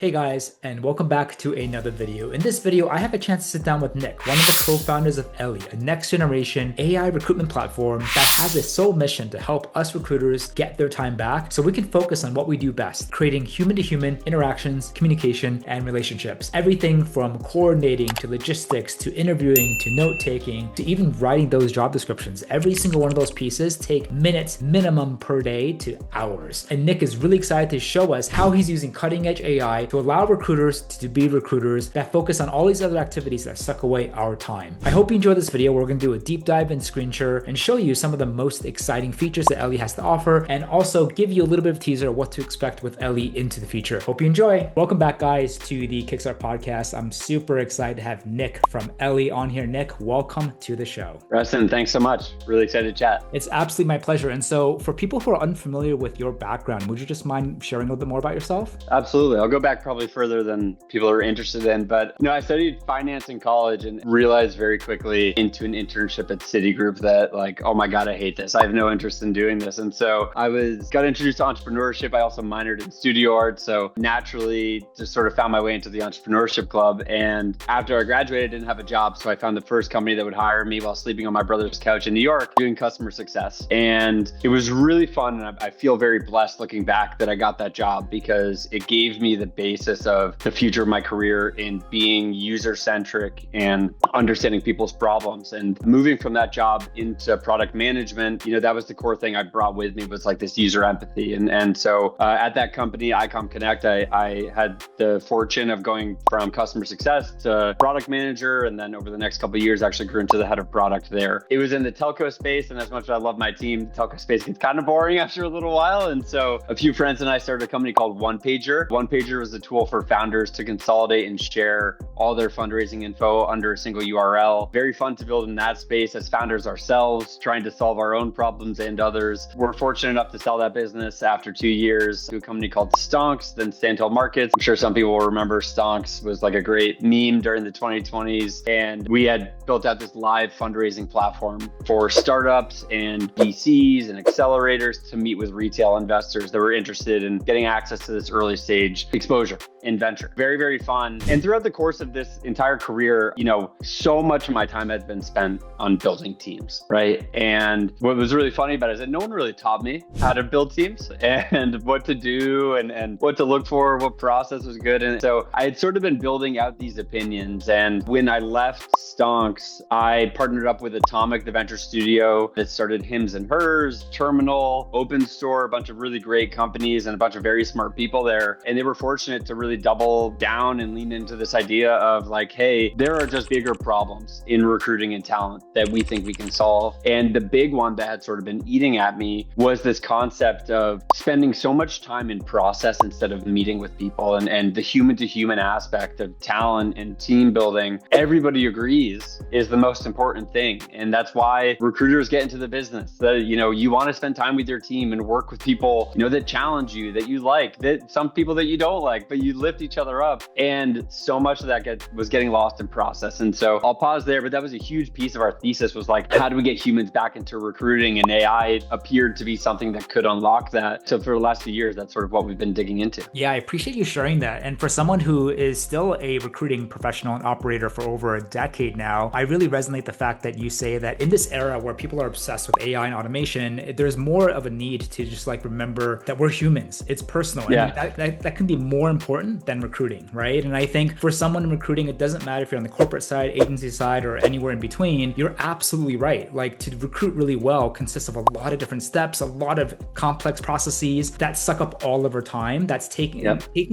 Hey guys, and welcome back to another video. In this video, I have a chance to sit down with Nick, one of the co-founders of Elly, a next generation AI recruitment platform that has a sole mission to help us recruiters get their time back so we can focus on what we do best, creating human-to-human interactions, communication, and relationships. Everything from coordinating to logistics to interviewing to note-taking to even writing those job descriptions. Every single one of those pieces take minutes minimum per day to hours. And Nick is really excited to show us how he's using cutting-edge AI to allow recruiters to be recruiters that focus on all these other activities that suck away our time. I hope you enjoy this video. We're going to do a deep dive in screen share and show you some of the most exciting features that Elly has to offer, and also give you a little bit of teaser of what to expect with Elly into the future. Hope you enjoy. Welcome back, guys, to the Kickstart podcast. I'm super excited to have Nick from Elly on here. Nick, welcome to the show. Rustin, thanks so much. Really excited to chat. It's absolutely my pleasure. And so for people who are unfamiliar with your background, would you just mind sharing a little bit more about yourself? Absolutely. I'll go back probably further than people are interested in, but I studied finance in college and realized very quickly into an internship at Citigroup that oh my God, I hate this. I have no interest in doing this. And so got introduced to entrepreneurship. I also minored in studio art. So naturally just sort of found my way into the entrepreneurship club. And after I graduated, I didn't have a job. So I found the first company that would hire me while sleeping on my brother's couch in New York doing customer success. And it was really fun. And I feel very blessed looking back that I got that job because it gave me the basis of the future of my career in being user-centric and understanding people's problems. And moving from that job into product management, that was the core thing I brought with me, was this user empathy. And so at that company, ICOM Connect, I had the fortune of going from customer success to product manager. And then over the next couple of years, actually grew into the head of product there. It was in the telco space. And as much as I love my team, the telco space gets kind of boring after a little while. And so a few friends and I started a company called One Pager. One Pager was a tool for founders to consolidate and share all their fundraising info under a single URL. Very fun to build in that space as founders ourselves, trying to solve our own problems and others. We're fortunate enough to sell that business after 2 years to a company called Stonks, then Stantel Markets. I'm sure some people will remember Stonks was a great meme during the 2020s. And we had built out this live fundraising platform for startups and VCs and accelerators to meet with retail investors that were interested in getting access to this early stage exposure in venture. Very, very fun. And throughout the course of this entire career, so much of my time had been spent on building teams, right? And what was really funny about it is that no one really taught me how to build teams and what to do and what to look for, what process was good. And so I had sort of been building out these opinions. And when I left Stonks, I partnered up with Atomic, the venture studio that started Hims and Hers, Terminal, Open Store, a bunch of really great companies and a bunch of very smart people there. And they were fortunate to really double down and lean into this idea of hey, there are just bigger problems in recruiting and talent that we think we can solve. And the big one that had sort of been eating at me was this concept of spending so much time in process instead of meeting with people, and the human to human aspect of talent and team building. Everybody agrees is the most important thing. And that's why recruiters get into the business. That, you want to spend time with your team and work with people, that challenge you, that you like, that some people that you don't like, but you lift each other up. And so much of that was getting lost in process. And so I'll pause there, but that was a huge piece of our thesis was how do we get humans back into recruiting? And AI appeared to be something that could unlock that. So for the last few years, that's sort of what we've been digging into. Yeah, I appreciate you sharing that. And for someone who is still a recruiting professional and operator for over a decade now, I really resonate the fact that you say that in this era where people are obsessed with AI and automation, there's more of a need to just remember that we're humans. It's personal. Yeah. And that can be more important than recruiting, right? And I think for someone in recruiting, it doesn't matter if you're on the corporate side, agency side, or anywhere in between, you're absolutely right. To recruit really well consists of a lot of different steps, a lot of complex processes that suck up all of our time. That's taking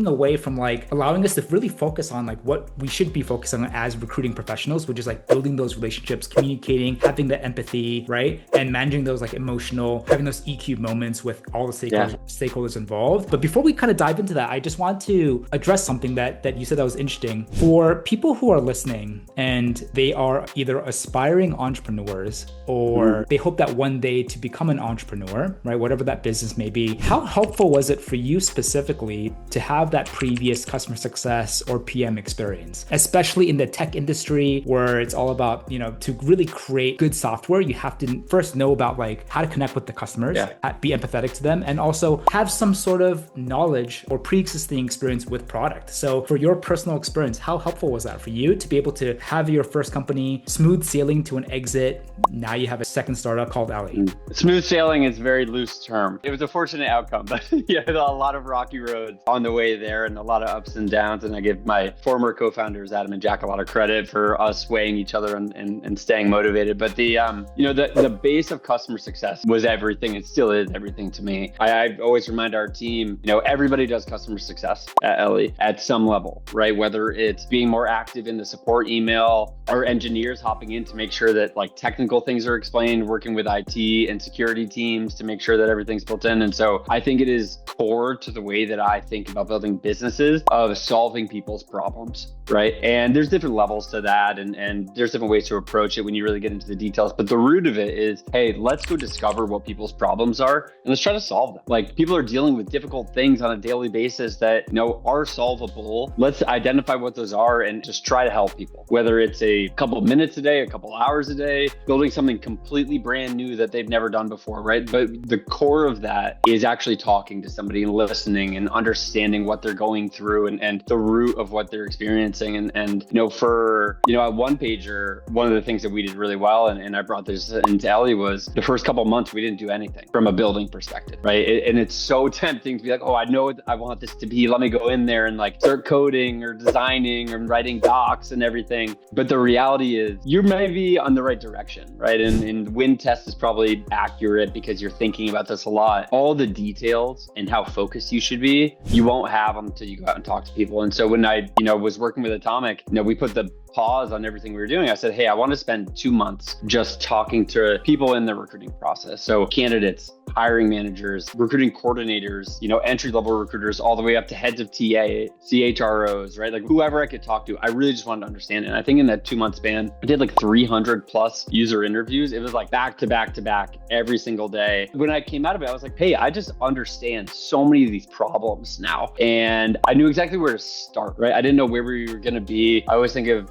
away from allowing us to really focus on what we should be focusing on as recruiting professionals, which is building those relationships, communicating, having the empathy, right? And managing those emotional, having those EQ moments with all the stakeholders involved. But before we kind of dive into that, I just want to address something that you said that was interesting. For For people who are listening and they are either aspiring entrepreneurs or they hope that one day to become an entrepreneur, right? Whatever that business may be, how helpful was it for you specifically to have that previous customer success or PM experience, especially in the tech industry where it's all about, to really create good software, you have to first know about like how to connect with the customers, be empathetic to them, and also have some sort of knowledge or pre-existing experience with product. So for your personal experience, how helpful was that for you to be able to have your first company smooth sailing to an exit? Now you have a second startup called Elly. Smooth sailing is a very loose term. It was a fortunate outcome, but a lot of rocky roads on the way there and a lot of ups and downs. And I give my former co-founders, Adam and Jack, a lot of credit for us weighing each other and staying motivated. But the base of customer success was everything. It still is everything to me. I always remind our team, everybody does customer success at Elly at some level, right? Whether it's being more active in the support email, or engineers hopping in to make sure that like technical things are explained, working with IT and security teams to make sure that everything's built in. And so I think it is core to the way that I think about building businesses of solving people's problems, right? And there's different levels to that and there's different ways to approach it when you really get into the details. But the root of it is, hey, let's go discover what people's problems are and let's try to solve them. Like people are dealing with difficult things on a daily basis that are solvable. Let's identify what those are and just try to help people, whether it's a couple of minutes a day, a couple hours a day, building something completely brand new that they've never done before, right? But the core of that is actually talking to somebody and listening and understanding what they're going through and the root of what they're experiencing. And for at One Pager, one of the things that we did really well, and I brought this into Elly, was the first couple of months we didn't do anything from a building perspective, right? And it's so tempting to be like, oh, I know what I want this to be. Let me go in there and like start coding or designing or writing docs and everything. But the reality is you may be on the right direction, right? And wind test is probably accurate because you're thinking about this a lot. All the details and how focused you should be, you won't have them until you go out and talk to people. And so when I, was working with Atomic, we put the pause on everything we were doing. I said, hey, I want to spend 2 months just talking to people in the recruiting process. So candidates, hiring managers, recruiting coordinators, entry-level recruiters, all the way up to heads of TA, CHROs, right? Like whoever I could talk to, I really just wanted to understand it. And I think in that 2-month span, I did like 300 plus user interviews. It was like back to back to back every single day. When I came out of it, I was like, hey, I just understand so many of these problems now. And I knew exactly where to start, right? I didn't know where we were going to be. I always think of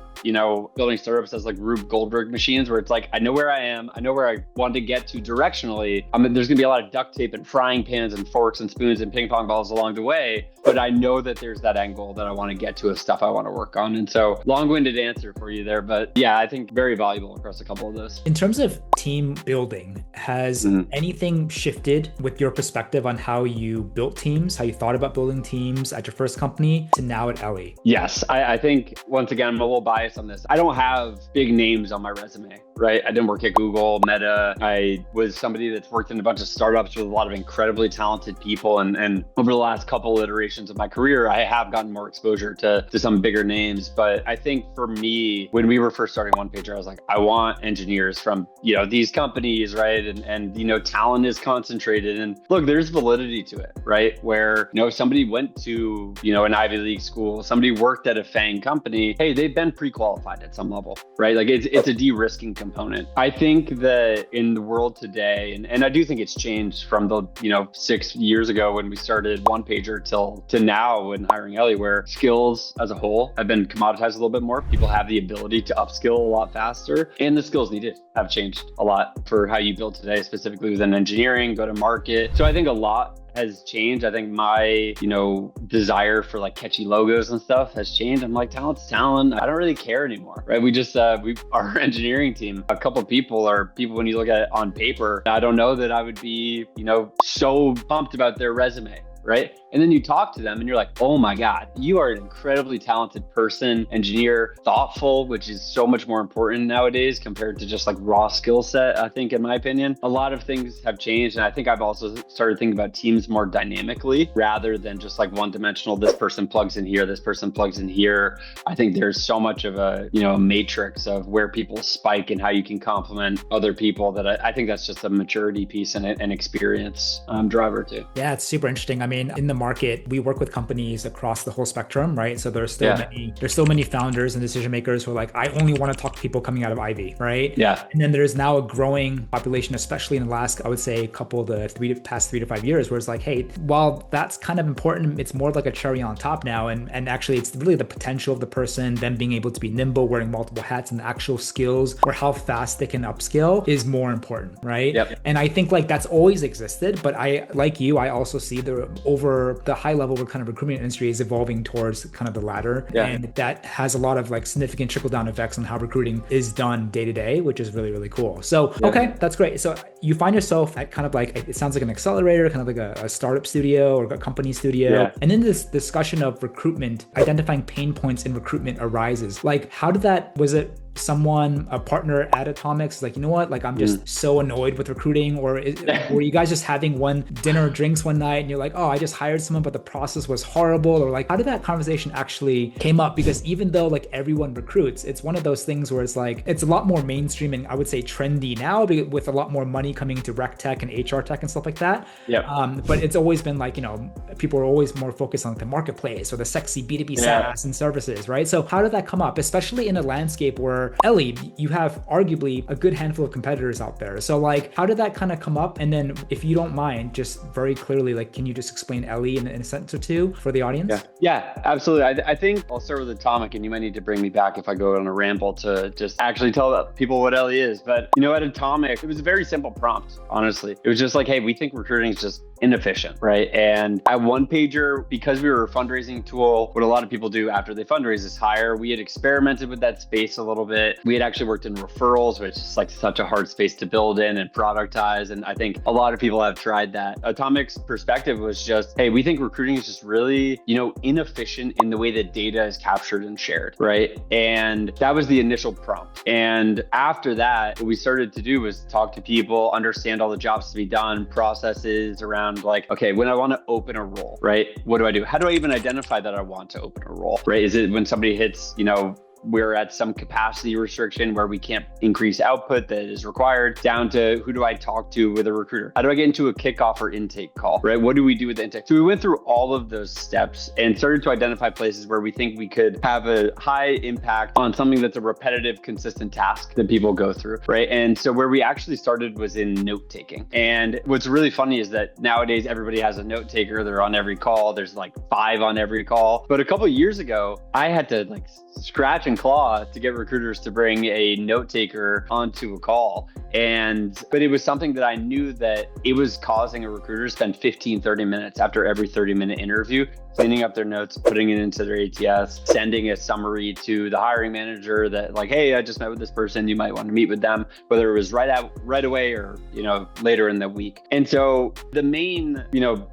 building startups as like Rube Goldberg machines where it's like, I know where I am. I know where I want to get to directionally. There's going to be a lot of duct tape and frying pans and forks and spoons and ping pong balls along the way. But I know that there's that end goal that I want to get to of stuff I want to work on. And so long-winded answer for you there. But yeah, I think very valuable across a couple of those. In terms of team building, has anything shifted with your perspective on how you built teams, how you thought about building teams at your first company to now at Elly? Yes. I think, once again, I'm a little biased on this. I don't have big names on my resume, right? I didn't work at Google, Meta. I was somebody that's worked in a bunch of startups with a lot of incredibly talented people. And over the last couple iterations of my career, I have gotten more exposure to some bigger names. But I think for me, when we were first starting One Pager, I was like, I want engineers from, these companies, right? And talent is concentrated. And look, there's validity to it, right? Where, somebody went to, an Ivy League school, somebody worked at a FANG company, hey, they've been pre-qualified at some level, right? Like it's a de-risking component. I think that in the world today, and I do think it's changed from the, 6 years ago when we started One Pager to now when hiring Elly, where skills as a whole have been commoditized a little bit more. People have the ability to upskill a lot faster, and the skills needed have changed a lot for how you build today, specifically within engineering, go to market. So I think a lot has changed. I think my, desire for like catchy logos and stuff has changed. I'm like, talent's talent. I don't really care anymore, right? We just, our engineering team, a couple of people are people when you look at it on paper, I don't know that I would be, so pumped about their resume, right? And then you talk to them and you're like, oh my God, you are an incredibly talented person, engineer, thoughtful, which is so much more important nowadays compared to just like raw skill set, I think, in my opinion. A lot of things have changed. And I think I've also started thinking about teams more dynamically rather than just like one dimensional, this person plugs in here, this person plugs in here. I think there's so much of a, matrix of where people spike and how you can complement other people that I think that's just a maturity piece and an experience driver too. Yeah, it's super interesting. I mean, in the market, we work with companies across the whole spectrum, right? So there's still many founders and decision makers who are like, I only want to talk to people coming out of Ivy, right? Yeah. And then there's now a growing population, especially in the last, I would say, past 3 to 5 years, where it's like, hey, while that's kind of important, it's more like a cherry on top now. And actually, it's really the potential of the person, them being able to be nimble, wearing multiple hats, and the actual skills or how fast they can upskill is more important, right? Yep. And I think like that's always existed, but I, like you, I also see the high level kind of recruitment industry is evolving towards kind of the latter. Yeah. And that has a lot of like significant trickle down effects on how recruiting is done day to day, which is really, really cool. So, okay, that's great. So you find yourself at kind of like, it sounds like an accelerator, kind of like a startup studio or a company studio. Yeah. And then this discussion of recruitment, identifying pain points in recruitment arises. Like, was it a partner at Atomics, like, you know what, like I'm just so annoyed with recruiting, or were you guys just having one dinner or drinks one night and you're like, oh, I just hired someone but the process was horrible? Or like, how did that conversation actually came up? Because even though like everyone recruits, it's one of those things where it's like, it's a lot more mainstream and I would say trendy now, with a lot more money coming into rec tech and HR tech and stuff like that. But it's always been like, people are always more focused on the marketplace or the sexy B2B SaaS and services, right? So how did that come up, especially in a landscape where, Elly, you have arguably a good handful of competitors out there. So like, how did that kind of come up? And then if you don't mind, just very clearly, like, can you just explain Elly in a sentence or two for the audience? Yeah, absolutely. I think I'll start with Atomic, and you might need to bring me back if I go on a ramble to just actually tell people what Elly is. But at Atomic, it was a very simple prompt, honestly. It was just like, hey, we think recruiting is just inefficient, right? And at one pager, because we were a fundraising tool, what a lot of people do after they fundraise is hire. We had experimented with that space a little bit. We had actually worked in referrals, which is like such a hard space to build in and productize. And I think a lot of people have tried that. Atomic's perspective was just, hey, we think recruiting is just really, inefficient in the way that data is captured and shared, right? And that was the initial prompt. And after that, what we started to do was talk to people, understand all the jobs to be done, processes around like, okay, when I want to open a role, right? What do I do? How do I even identify that I want to open a role, right? Is it when somebody hits, we're at some capacity restriction where we can't increase output that is required, down to who do I talk to with a recruiter? How do I get into a kickoff or intake call, right? What do we do with the intake? So we went through all of those steps and started to identify places where we think we could have a high impact on something that's a repetitive, consistent task that people go through, right? And so where we actually started was in note taking. And what's really funny is that nowadays everybody has a note taker. They're on every call. There's like 5 on every call. But a couple of years ago, I had to like scratch and claw to get recruiters to bring a note taker onto a call. But it was something that I knew that it was causing a recruiter to spend 15, 30 minutes after every 30-minute interview, cleaning up their notes, putting it into their ATS, sending a summary to the hiring manager that like, hey, I just met with this person, you might want to meet with them, whether it was right away or, later in the week. And so the main,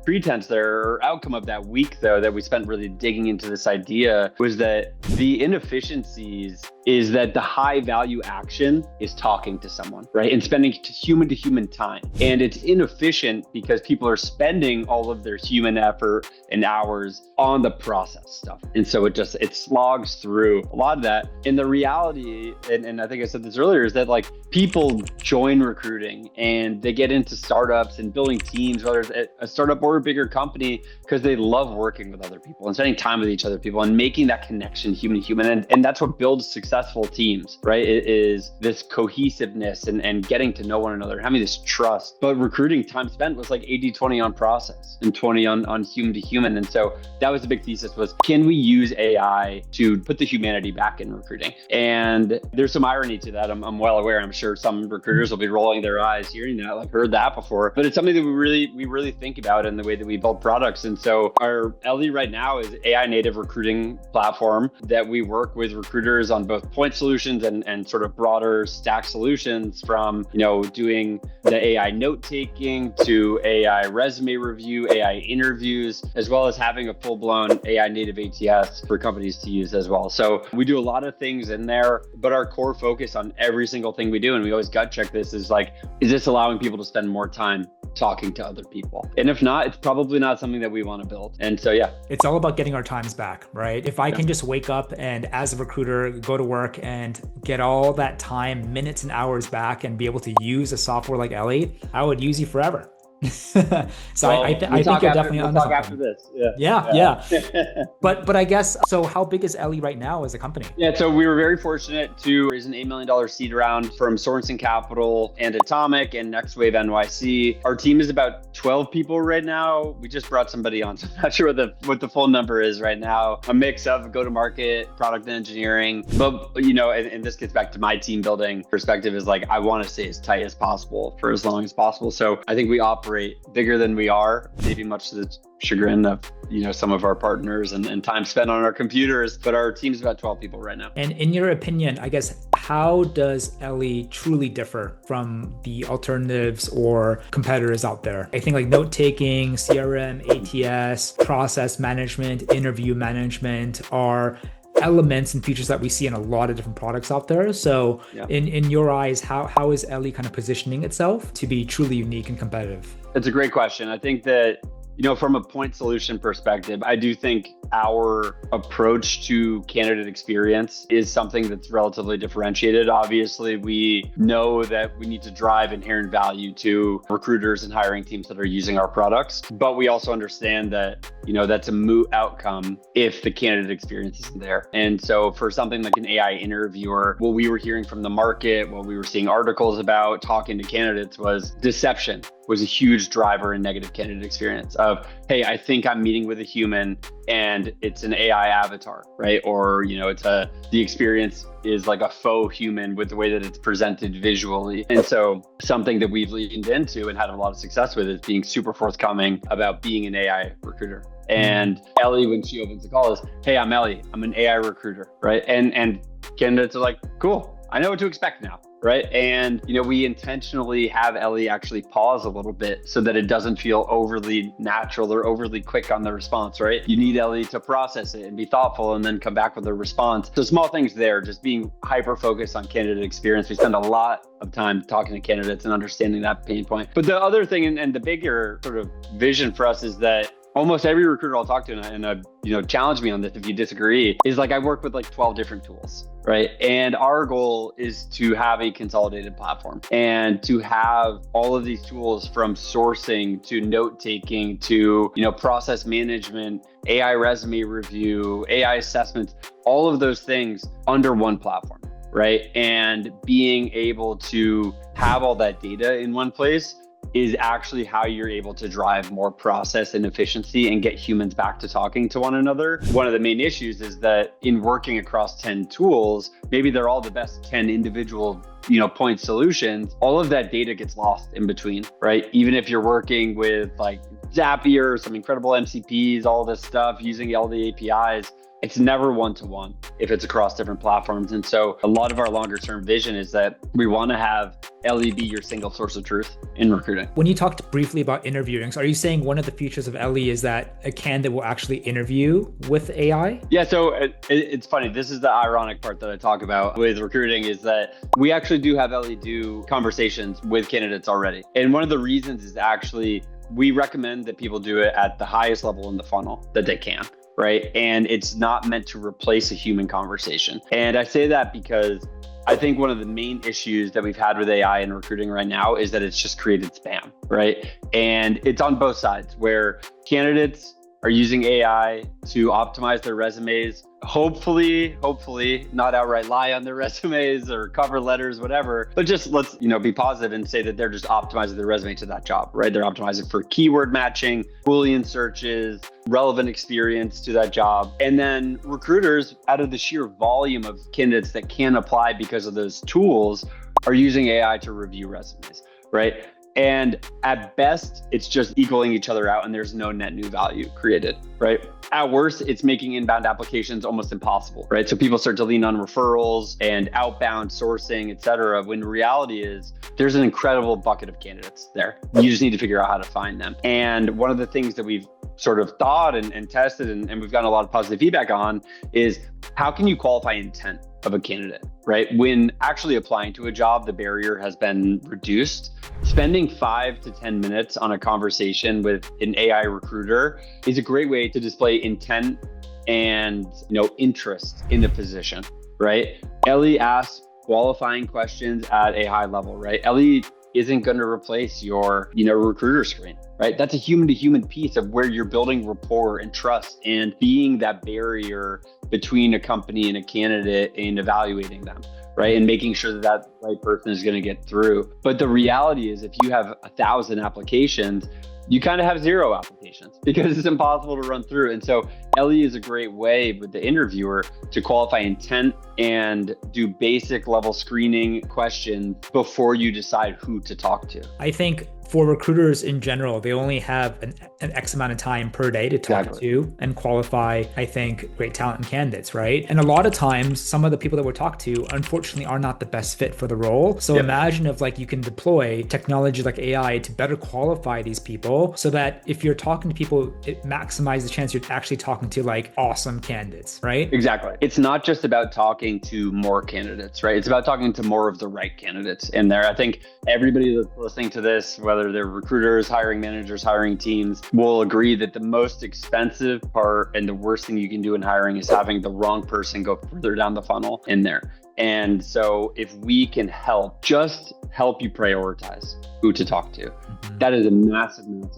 pretense there or outcome of that week though, that we spent really digging into this idea was that the inefficiencies is that the high value action is talking to someone, right? And spending human to human time. And it's inefficient because people are spending all of their human effort and hours on the process stuff. And so it slogs through a lot of that. And the reality, and I think I said this earlier, is that like people join recruiting and they get into startups and building teams, whether it's a startup or a bigger company, because they love working with other people and spending time with each other people and making that connection human to human. And that's what builds successful teams, right? It is this cohesiveness and getting to know one another, having this trust. But recruiting time spent was like 80-20 on process and 20 on human to human. And so that was the big thesis was, can we use AI to put the humanity back in recruiting? And there's some irony to that. I'm well aware. I'm sure some recruiters will be rolling their eyes hearing that, like heard that before, but it's something that we really think about in the way that we build products. And so our Elly right now is AI native recruiting platform that we work with recruiters on both point solutions and sort of broader stack solutions, from, doing the AI note taking to AI resume review, AI interviews, as well as having a full-blown AI native ATS for companies to use as well. So we do a lot of things in there, but our core focus on every single thing we do, and we always gut check this, is like, is this allowing people to spend more time talking to other people? And if not, it's probably not something that we want to build. And so, yeah. It's all about getting our times back, right? If I can just wake up and as a recruiter, go to work and get all that time, minutes and hours back and be able to use a software like Elly, I would use you forever. So Well, I think you're definitely we'll onto talk after something. this. Yeah. Yeah, yeah. Yeah. But I guess so. How big is Elly right now as a company? Yeah, so we were very fortunate to raise an $8 million seed round from Sorensen Capital and Atomic and Next Wave NYC. Our team is about 12 people right now. We just brought somebody on, so I'm not sure what the full number is right now. A mix of go-to-market, product and engineering. But, and this gets back to my team building perspective is like, I want to stay as tight as possible for as long as possible. So I think we operate bigger than we are, maybe much to the chagrin of some of our partners and time spent on our computers, but our team's about 12 people right now. And in your opinion, I guess, how does Elly truly differ from the alternatives or competitors out there? I think like note-taking, CRM, ATS, process management, interview management are elements and features that we see in a lot of different products out there. So yeah. In your eyes, how is Elly kind of positioning itself to be truly unique and competitive? That's a great question. I think that from a point solution perspective, I do think our approach to candidate experience is something that's relatively differentiated. Obviously, we know that we need to drive inherent value to recruiters and hiring teams that are using our products, but we also understand that, that's a moot outcome if the candidate experience isn't there. And so for something like an AI interviewer, what we were hearing from the market, what we were seeing articles about, talking to candidates was deception was a huge driver in negative candidate experience of, hey, I think I'm meeting with a human and it's an AI avatar, right? Or, the experience is like a faux human with the way that it's presented visually. And so something that we've leaned into and had a lot of success with is being super forthcoming about being an AI recruiter. And Elly, when she opens the call, is, hey, I'm Elly, I'm an AI recruiter, right? And candidates are like, cool, I know what to expect now. Right. And, we intentionally have Elly actually pause a little bit so that it doesn't feel overly natural or overly quick on the response. Right. You need Elly to process it and be thoughtful and then come back with a response. So small things there, just being hyper focused on candidate experience. We spend a lot of time talking to candidates and understanding that pain point. But the other thing and the bigger sort of vision for us is that almost every recruiter I'll talk to, and challenge me on this if you disagree, is like I work with like 12 different tools, right? And our goal is to have a consolidated platform and to have all of these tools from sourcing to note-taking to, process management, AI resume review, AI assessments, all of those things under one platform, right? And being able to have all that data in one place is actually how you're able to drive more process and efficiency and get humans back to talking to one another. One of the main issues is that in working across 10 tools, maybe they're all the best 10 individual point solutions, all of that data gets lost in between, right? Even if you're working with like Zapier, some incredible MCPs, all this stuff, using all the APIs, it's never one-to-one if it's across different platforms. And so a lot of our longer term vision is that we want to have Elly be your single source of truth in recruiting. When you talked briefly about interviewing, so are you saying one of the features of Elly is that a candidate will actually interview with AI? Yeah, so it's funny. This is the ironic part that I talk about with recruiting is that we actually do have Elly do conversations with candidates already. And one of the reasons is actually we recommend that people do it at the highest level in the funnel that they can. Right. And it's not meant to replace a human conversation. And I say that because I think one of the main issues that we've had with AI in recruiting right now is that it's just created spam. Right. And it's on both sides where candidates are using AI to optimize their resumes, hopefully not outright lie on their resumes or cover letters, whatever, but just let's, be positive and say that they're just optimizing their resume to that job, right? They're optimizing for keyword matching, Boolean searches, relevant experience to that job. And then recruiters, out of the sheer volume of candidates that can apply because of those tools, are using AI to review resumes, right? And at best, it's just equaling each other out and there's no net new value created, right? At worst, it's making inbound applications almost impossible, right? So people start to lean on referrals and outbound sourcing, et cetera, when reality is there's an incredible bucket of candidates there. You just need to figure out how to find them. And one of the things that we've sort of thought and tested and we've gotten a lot of positive feedback on is how can you qualify intent of a candidate, right? When actually applying to a job, the barrier has been reduced. Spending 5 to 10 minutes on a conversation with an AI recruiter is a great way to display intent and interest in the position, right? Elly asks qualifying questions at a high level, right? Elly isn't going to replace your, recruiter screen, right? That's a human to human piece of where you're building rapport and trust and being that barrier between a company and a candidate and evaluating them, right? And making sure that that right person is going to get through. But the reality is, if you have 1,000 applications, you kind of have 0 applications because it's impossible to run through. And so Elly is a great way with the interviewer to qualify intent and do basic level screening questions before you decide who to talk to. I think for recruiters in general, they only have an X amount of time per day to talk to and qualify, I think, great talent and candidates, right? And a lot of times, some of the people that we're talking to, unfortunately, are not the best fit for the role. So imagine if you can deploy technology like AI to better qualify these people so that if you're talking to people, it maximizes the chance you're actually talking to awesome candidates, right? Exactly. It's not just about talking to more candidates, right? It's about talking to more of the right candidates in there. I think everybody that's listening to this, whether they're recruiters, hiring managers, hiring teams, will agree that the most expensive part and the worst thing you can do in hiring is having the wrong person go further down the funnel in there. And so if we can just help you prioritize who to talk to, that is a massive win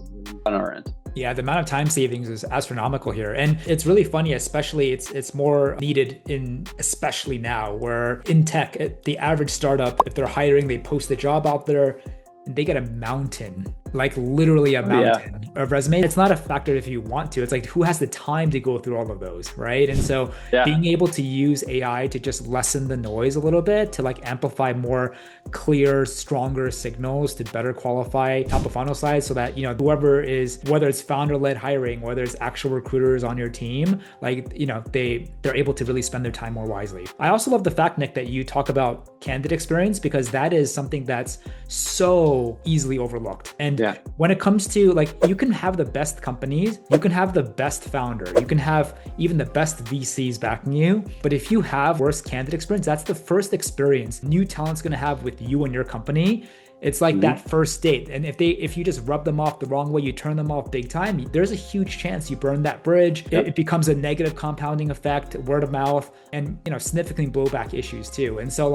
on our end. Yeah, the amount of time savings is astronomical here. And it's really funny, especially it's more needed especially now, where in tech, the average startup, if they're hiring, they post the job out there and they get a mountain, literally a mountain of resume. It's not a factor if you want to. It's who has the time to go through all of those, right? And so being able to use AI to just lessen the noise a little bit, to amplify more clear, stronger signals to better qualify top of funnel side, so that whoever is, whether it's founder-led hiring, whether it's actual recruiters on your team, they're able to really spend their time more wisely. I also love the fact, Nick, that you talk about candidate experience, because that is something that's so easily overlooked. And when it comes to you can have the best companies, you can have the best founder, you can have even the best VCs backing you, but if you have worse candidate experience, that's the first experience new talent's going to have with you and your company. It's that first date. And if you just rub them off the wrong way, you turn them off big time, there's a huge chance you burn that bridge. It becomes a negative compounding effect, word of mouth, and significant blowback issues too. And so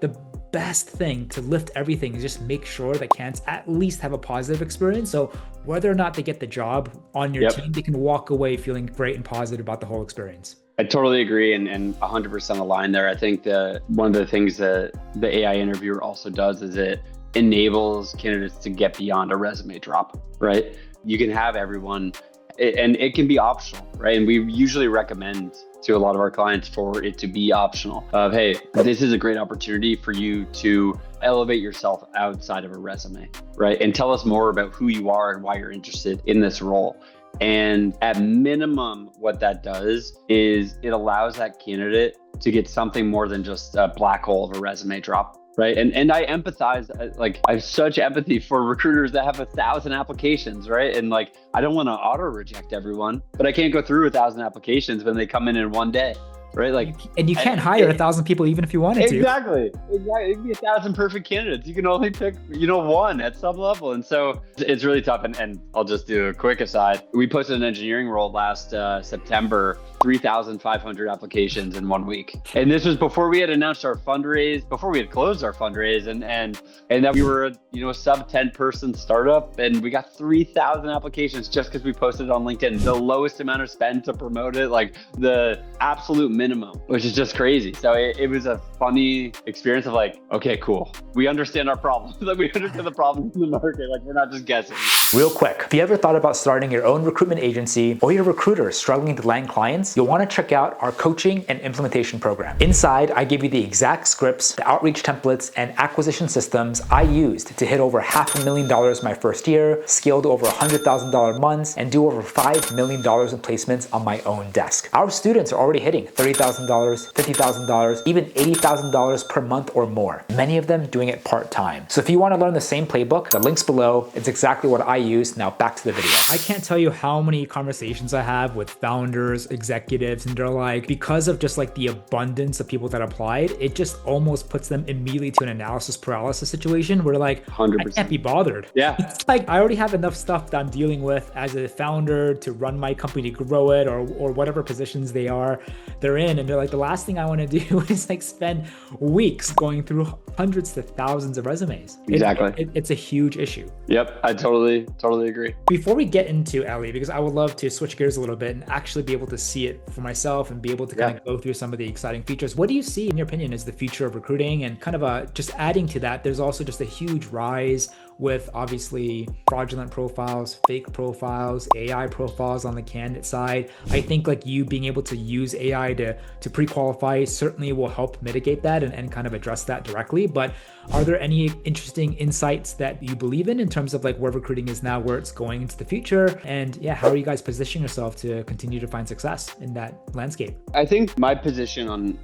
the best thing to lift everything is just make sure that candidates at least have a positive experience. So whether or not they get the job on your team, they can walk away feeling great and positive about the whole experience. I totally agree and 100% aligned there. I think one of the things that the AI interviewer also does is it enables candidates to get beyond a resume drop, right? You can have everyone, and it can be optional, right? And we usually recommend to a lot of our clients for it to be optional of, hey, this is a great opportunity for you to elevate yourself outside of a resume, right? And tell us more about who you are and why you're interested in this role. And at minimum, what that does is it allows that candidate to get something more than just a black hole of a resume drop. Right. And I empathize, I have such empathy for recruiters that have 1,000 applications. Right. And I don't want to auto reject everyone, but I can't go through 1,000 applications when they come in one day. Right. And you can't hire 1,000 people even if you wanted to. Exactly. It can be 1,000 perfect candidates. You can only pick, one at some level. And so it's really tough. And I'll just do a quick aside. We posted an engineering role last September, 3,500 applications in 1 week. And this was before we had announced our fundraise, before we had closed our fundraise, and that we were a sub 10 person startup, and we got 3,000 applications just because we posted it on LinkedIn. The lowest amount of spend to promote it, the absolute minimum, which is just crazy. So it was a funny experience of okay, cool. We understand our problems. We understand the problems in the market. We're not just guessing. Real quick, if you ever thought about starting your own recruitment agency or you're a recruiter struggling to land clients, you'll want to check out our coaching and implementation program. Inside, I give you the exact scripts, the outreach templates, and acquisition systems I used to hit over $500,000 my first year, scale to over $100,000 months, and do over $5 million in placements on my own desk. Our students are already hitting $30,000, $50,000, even $80,000 per month or more. Many of them doing it part-time. So if you want to learn the same playbook, the link's below. It's exactly what I use. Now back to the video. I can't tell you how many conversations I have with founders, executives, and they're like, because of just like the abundance of people that applied, it just almost puts them immediately to an analysis paralysis situation where like, 100%. I can't be bothered. Yeah. It's like, I already have enough stuff that I'm dealing with as a founder to run my company, to grow it, or whatever positions they're in. And they're like, the last thing I want to do is like spend weeks going through hundreds to thousands of resumes. Exactly. It's a huge issue. Yep. I totally agree. Before we get into Elly, because I would love to switch gears a little bit and actually be able to see it for myself and be able to kind of go through some of the exciting features. What do you see, in your opinion, as the future of recruiting? And kind of just adding to that, there's also just a huge rise with obviously fraudulent profiles, fake profiles, AI profiles on the candidate side. I think like you being able to use AI to pre-qualify certainly will help mitigate that and kind of address that directly. But are there any interesting insights that you believe in terms of like where recruiting is now, where it's going into the future? And yeah, how are you guys positioning yourself to continue to find success in that landscape? I think my position on,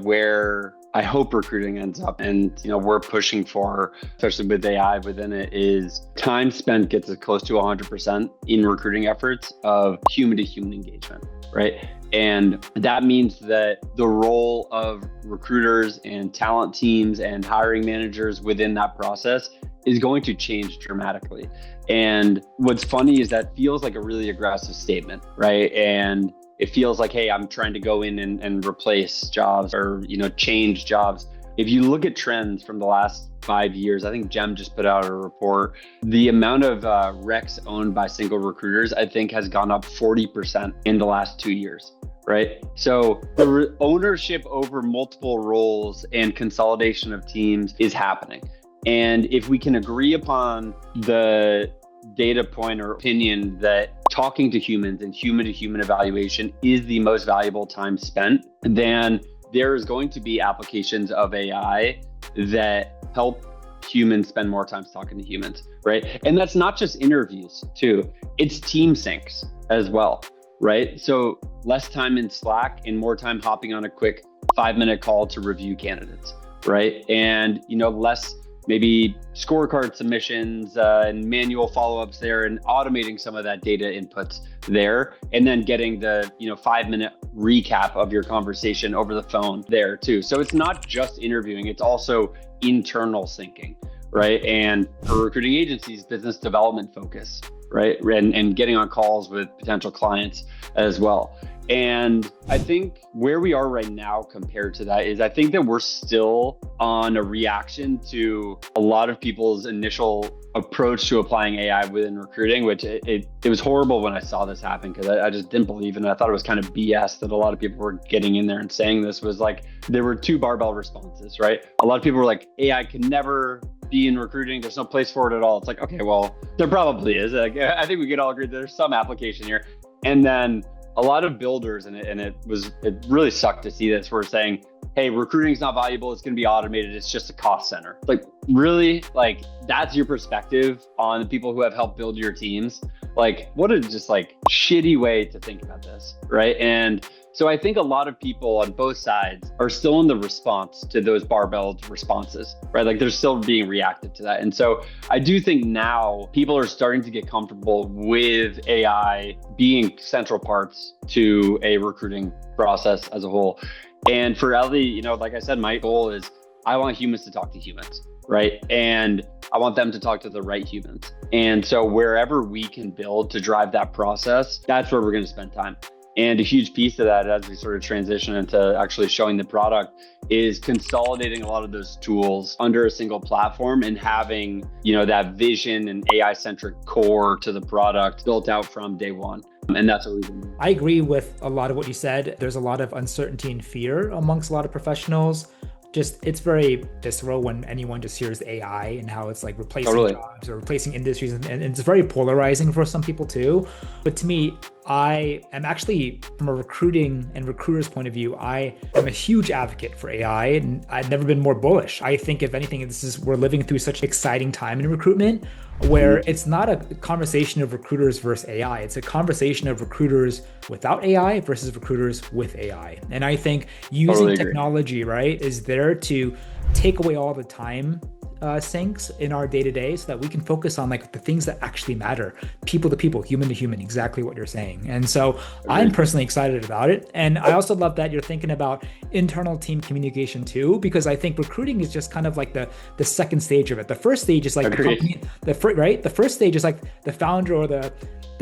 where I hope recruiting ends up and, we're pushing for, especially with AI within it, is time spent gets as close to 100% in recruiting efforts of human to human engagement, right? And that means that the role of recruiters and talent teams and hiring managers within that process is going to change dramatically. And what's funny is that feels like a really aggressive statement, right? And it feels like, hey, I'm trying to go in and replace jobs or, change jobs. If you look at trends from the last 5 years, I think Gem just put out a report. The amount of recs owned by single recruiters, I think, has gone up 40% in the last 2 years, right? So the ownership over multiple roles and consolidation of teams is happening. And if we can agree upon the data point or opinion that talking to humans and human to human evaluation is the most valuable time spent, then there is going to be applications of AI that help humans spend more time talking to humans, right? And that's not just interviews too, it's team syncs as well, right? So less time in Slack and more time hopping on a quick 5-minute call to review candidates, right? And, less maybe scorecard submissions and manual follow-ups there and automating some of that data inputs there. And then getting the 5-minute recap of your conversation over the phone there too. So it's not just interviewing, it's also internal syncing, right? And for recruiting agencies, business development focus, right? And getting on calls with potential clients as well. And I think where we are right now compared to that is I think that we're still on a reaction to a lot of people's initial approach to applying AI within recruiting, which it was horrible when I saw this happen because I just didn't believe in it. I thought it was kind of BS that a lot of people were getting in there and saying this was like, there were two barbell responses, right? A lot of people were like, AI can never be in recruiting. There's no place for it at all. It's like, okay, well, there probably is. Like, I think we could all agree that there's some application here. And then a lot of builders, and it really sucked to see this, were saying, hey, recruiting is not valuable. It's going to be automated. It's just a cost center. Like, really? Like, that's your perspective on the people who have helped build your teams? Like, what a just like shitty way to think about this, right? And so I think a lot of people on both sides are still in the response to those barbelled responses, right? Like they're still being reactive to that. And so I do think now people are starting to get comfortable with AI being central parts to a recruiting process as a whole. And for Elly, like I said, my goal is I want humans to talk to humans, right? And I want them to talk to the right humans. And so wherever we can build to drive that process, that's where we're going to spend time. And a huge piece of that as we sort of transition into actually showing the product is consolidating a lot of those tools under a single platform and having, that vision and AI-centric core to the product built out from day one. And that's what we've been doing. I agree with a lot of what you said. There's a lot of uncertainty and fear amongst a lot of professionals. It's very visceral when anyone just hears AI and how it's like replacing jobs or replacing industries. And it's very polarizing for some people too. But to me, I am actually, from a recruiting and recruiter's point of view, I am a huge advocate for AI, and I've never been more bullish. I think if anything, we're living through such an exciting time in recruitment where it's not a conversation of recruiters versus AI. It's a conversation of recruiters without AI versus recruiters with AI. And I think using technology, right, is there to take away all the time syncs in our day-to-day so that we can focus on like the things that actually matter, people to people, human to human, exactly what you're saying. And so I'm personally excited about it. And I also love that you're thinking about internal team communication too, because I think recruiting is just kind of like the second stage of it. The first stage is like the company, right? The first stage is like the founder or the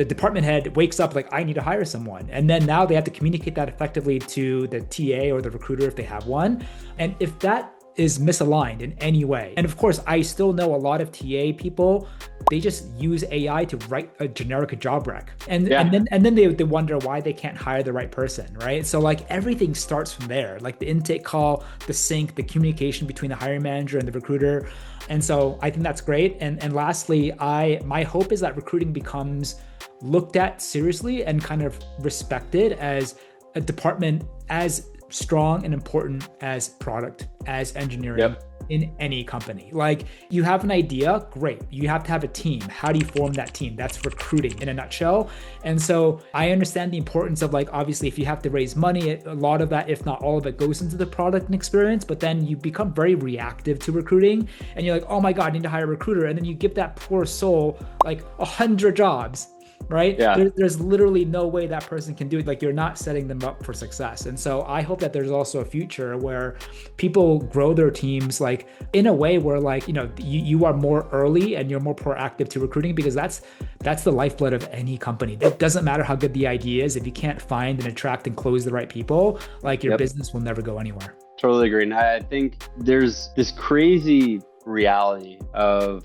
department head wakes up like, I need to hire someone. And then now they have to communicate that effectively to the TA or the recruiter if they have one. And if that is misaligned in any way, and of course, I still know a lot of TA people, they just use AI to write a generic job rec. And then they wonder why they can't hire the right person, right? So like everything starts from there, like the intake call, the sync, the communication between the hiring manager and the recruiter. And so I think that's great. And lastly, my hope is that recruiting becomes looked at seriously and kind of respected as a department as strong and important as product, as engineering in any company. Like you have an idea, great. You have to have a team. How do you form that team? That's recruiting in a nutshell. And so I understand the importance of like, obviously, if you have to raise money, a lot of that, if not all of it, goes into the product and experience, but then you become very reactive to recruiting and you're like, oh my God, I need to hire a recruiter. And then you give that poor soul like 100 jobs. Right? Yeah. There's literally no way that person can do it. Like you're not setting them up for success. And so I hope that there's also a future where people grow their teams like in a way where like, you are more early and you're more proactive to recruiting, because that's the lifeblood of any company. It doesn't matter how good the idea is. If you can't find and attract and close the right people, like your business will never go anywhere. Totally agree. And I think there's this crazy reality of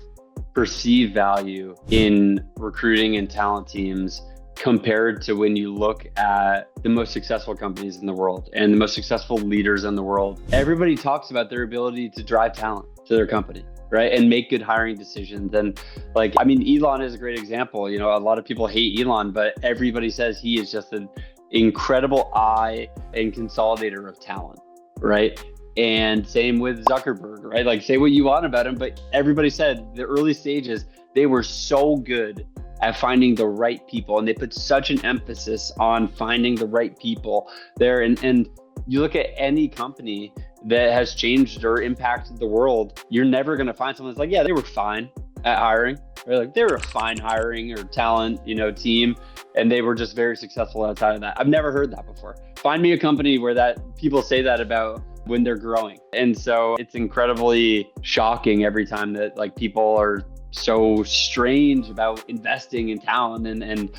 perceived value in recruiting and talent teams compared to when you look at the most successful companies in the world and the most successful leaders in the world. Everybody talks about their ability to drive talent to their company, right? And make good hiring decisions. And like, I mean, Elon is a great example. A lot of people hate Elon, but everybody says he is just an incredible eye and consolidator of talent, right? And same with Zuckerberg, right? Like say what you want about him, but everybody said the early stages, they were so good at finding the right people. And they put such an emphasis on finding the right people there. And you look at any company that has changed or impacted the world, you're never going to find someone that's like, yeah, they were fine at hiring. Right? Like they were a fine hiring or talent, team. And they were just very successful outside of that. I've never heard that before. Find me a company where that people say that about when they're growing. And so it's incredibly shocking every time that like people are so strange about investing in talent and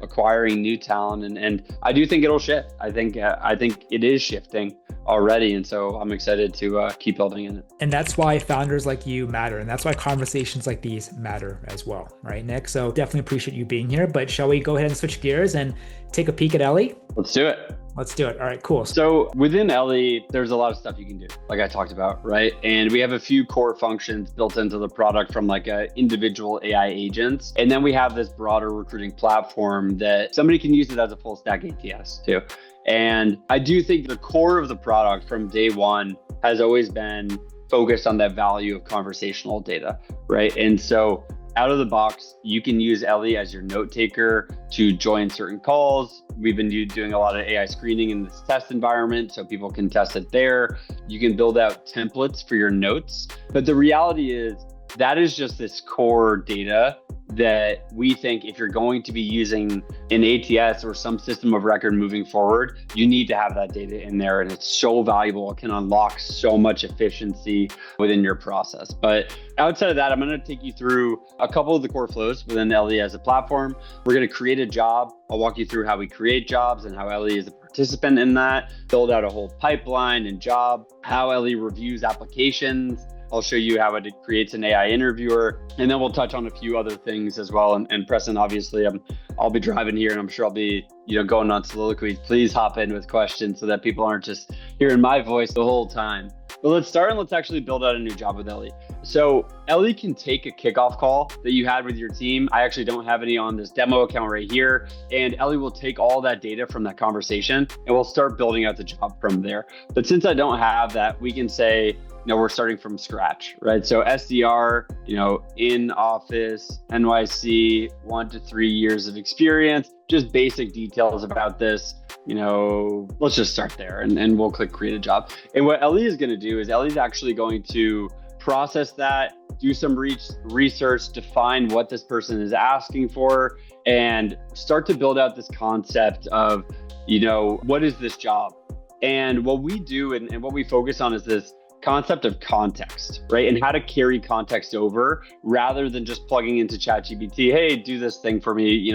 acquiring new talent. And I do think it'll shift. I think it is shifting already. And so I'm excited to keep building in it. And that's why founders like you matter. And that's why conversations like these matter as well. Right, Nick? So definitely appreciate you being here, but shall we go ahead and switch gears and take a peek at Elly? Let's do it. Let's do it. All right, cool. So within Elly, there's a lot of stuff you can do, like I talked about, right? And we have a few core functions built into the product from like individual AI agents. And then we have this broader recruiting platform that somebody can use it as a full stack ATS too. And I do think the core of the product from day one has always been focused on that value of conversational data, right? And so out of the box, you can use Elly as your note taker to join certain calls. We've been doing a lot of AI screening in this test environment, so people can test it there. You can build out templates for your notes. But the reality is that is just this core data that we think if you're going to be using an ATS or some system of record moving forward, you need to have that data in there. And it's so valuable. It can unlock so much efficiency within your process. But outside of that, I'm going to take you through a couple of the core flows within Elly as a platform. We're going to create a job. I'll walk you through how we create jobs and how Elly is a participant in that, build out a whole pipeline and job, how Elly reviews applications. I'll show you how it creates an AI interviewer, and then we'll touch on a few other things as well. And Preston, obviously, I'll be driving here, and I'm sure I'll be going on soliloquies. Please hop in with questions so that people aren't just hearing my voice the whole time. But let's start and let's actually build out a new job with Elly. So Elly can take a kickoff call that you had with your team. I actually don't have any on this demo account right here. And Elly will take all that data from that conversation and we'll start building out the job from there. But since I don't have that, we can say, we're starting from scratch, right? So SDR, in office, NYC, 1 to 3 years of experience, just basic details about this. Let's just start there and we'll click create a job. And what Elly is going to do is Elly's actually going to process that, do some research, define what this person is asking for, and start to build out this concept of, what is this job? And what we do and what we focus on is this concept of context, right? And how to carry context over rather than just plugging into ChatGPT, hey, do this thing for me,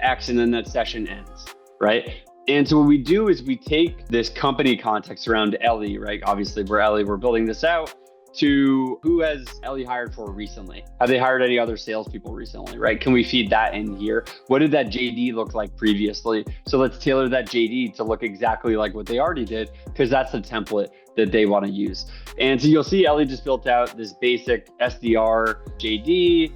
X, and then that session ends, right? And so what we do is we take this company context around Elly, right? Obviously, we're building this out, to who has Elly hired for recently? Have they hired any other salespeople recently, right? Can we feed that in here? What did that JD look like previously? So let's tailor that JD to look exactly like what they already did, because that's the template that they want to use. And so you'll see Elly just built out this basic SDR JD,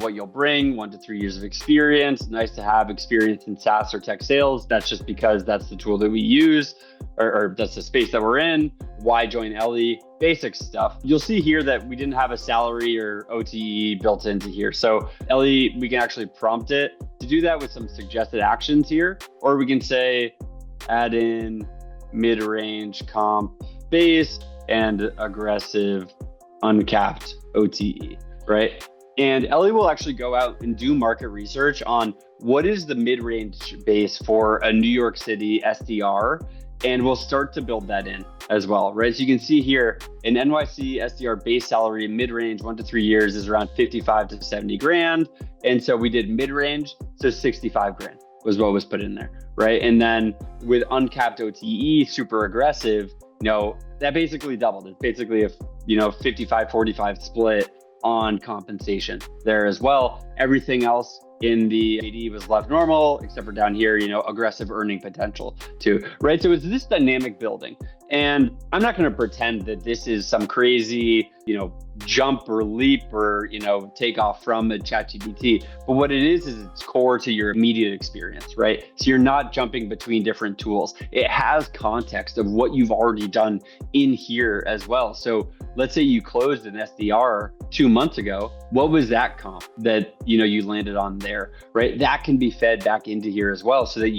what you'll bring, 1 to 3 years of experience, nice to have experience in SaaS or tech sales. That's just because that's the tool that we use, or that's the space that we're in. Why join Elly? Basic stuff. You'll see here that we didn't have a salary or OTE built into here. So Elly, we can actually prompt it to do that with some suggested actions here, or we can say, add in mid-range comp base and aggressive uncapped OTE, right? And Elly will actually go out and do market research on what is the mid-range base for a New York City SDR, and we'll start to build that in as well, right? So you can see here, an NYC SDR base salary mid-range 1 to 3 years is around 55 to 70 grand. And so we did mid-range, so 65 grand was what was put in there, right? And then with uncapped OTE, super aggressive, that basically doubled. It's basically a 55-45 split on compensation there as well. Everything else in the JD was left normal, except for down here, aggressive earning potential too, right? So it's this dynamic building. And I'm not going to pretend that this is some crazy, jump or leap or, take off from a ChatGPT. But what it is it's core to your immediate experience, right? So you're not jumping between different tools. It has context of what you've already done in here as well. So let's say you closed an SDR 2 months ago. What was that comp that, you landed on there, right? That can be fed back into here as well, so that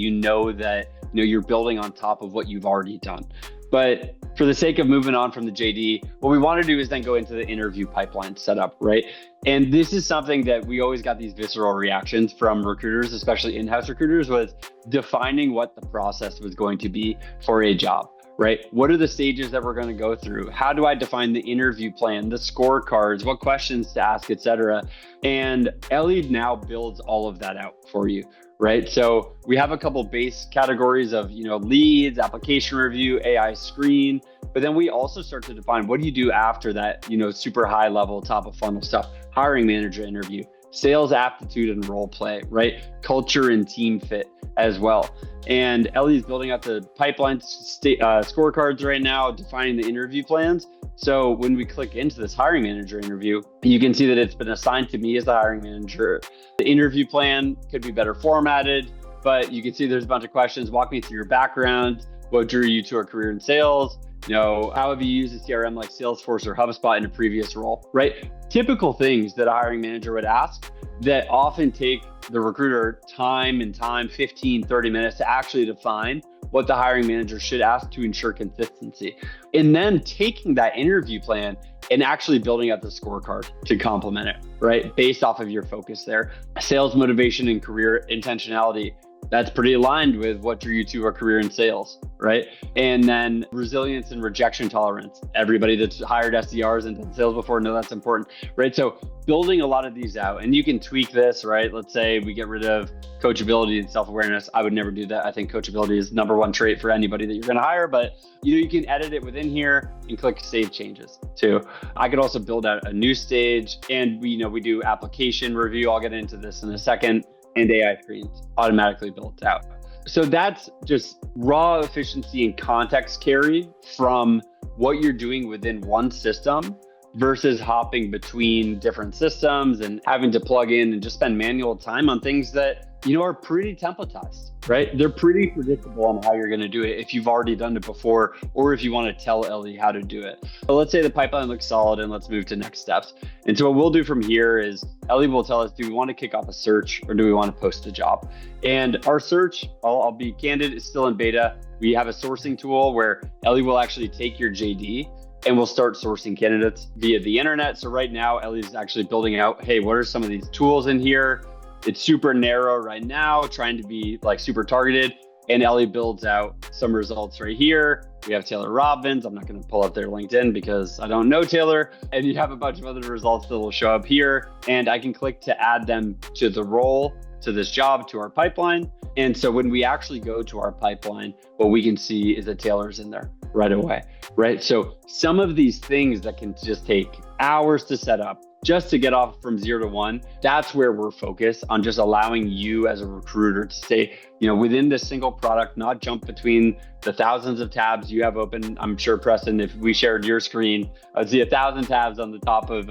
that, you're building on top of what you've already done. But for the sake of moving on from the JD, what we want to do is then go into the interview pipeline setup, right? And this is something that we always got these visceral reactions from recruiters, especially in-house recruiters, was defining what the process was going to be for a job, right? What are the stages that we're going to go through? How do I define the interview plan, the scorecards, what questions to ask, et cetera? And Elly now builds all of that out for you, right? So we have a couple base categories of, leads, application review, AI screen, but then we also start to define what do you do after that, super high level, top of funnel stuff, hiring manager interview, sales aptitude and role play, right? Culture and team fit as well. And Elly's building out the pipeline scorecards right now, defining the interview plans. So when we click into this hiring manager interview, you can see that it's been assigned to me as the hiring manager. The interview plan could be better formatted, but you can see there's a bunch of questions. Walk me through your background. What drew you to a career in sales? How have you used a CRM like Salesforce or HubSpot in a previous role, right? Typical things that a hiring manager would ask that often take the recruiter time, 15, 30 minutes to actually define what the hiring manager should ask to ensure consistency. And then taking that interview plan and actually building out the scorecard to complement it, right? Based off of your focus there. Sales motivation and career intentionality, that's pretty aligned with what drew you to a career in sales, right? And then resilience and rejection tolerance. Everybody that's hired SDRs and done sales before know that's important, right? So building a lot of these out, and you can tweak this, right? Let's say we get rid of coachability and self-awareness. I would never do that. I think coachability is number one trait for anybody that you're going to hire, but you can edit it within here and click save changes too. I could also build out a new stage, and we do application review. I'll get into this in a second. And AI screens automatically built out. So that's just raw efficiency and context carry from what you're doing within one system versus hopping between different systems and having to plug in and just spend manual time on things that, are pretty templatized, right? They're pretty predictable on how you're going to do it if you've already done it before, or if you want to tell Elly how to do it. So let's say the pipeline looks solid and let's move to next steps. And so what we'll do from here is Elly will tell us, do we want to kick off a search or do we want to post a job? And our search, I'll be candid, is still in beta. We have a sourcing tool where Elly will actually take your JD and we'll start sourcing candidates via the internet. So right now, Elly's actually building out, hey, what are some of these tools in here? It's super narrow right now, trying to be like super targeted. And Elly builds out some results right here. We have Taylor Robbins. I'm not going to pull up their LinkedIn because I don't know Taylor. And you have a bunch of other results that will show up here. And I can click to add them to the role, to this job, to our pipeline. And so when we actually go to our pipeline, what we can see is that Taylor's in there right away, right? So some of these things that can just take hours to set up, just to get off from 0 to 1, that's where we're focused on, just allowing you as a recruiter to stay, within this single product, not jump between the thousands of tabs you have open. I'm sure, Preston, if we shared your screen, I'd see 1,000 tabs on the top of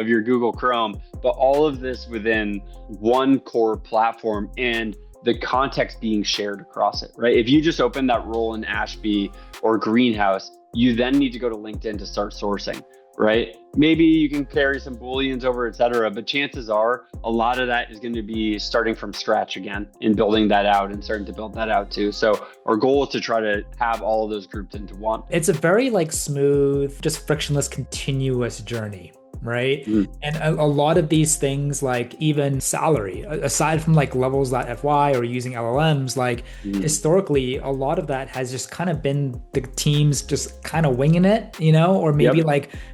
your Google Chrome, but all of this within one core platform and the context being shared across it, right? If you just open that role in Ashby or Greenhouse, you then need to go to LinkedIn to start sourcing, right? Maybe you can carry some Booleans over, et cetera, but chances are a lot of that is going to be starting from scratch again and building that out and starting to build that out too. So our goal is to try to have all of those grouped into one. It's a very smooth, just frictionless, continuous journey. Right. And a lot of these things, like even salary, aside from levels.fy or using LLMs, historically, a lot of that has just kind of been the teams just kind of winging it, or maybe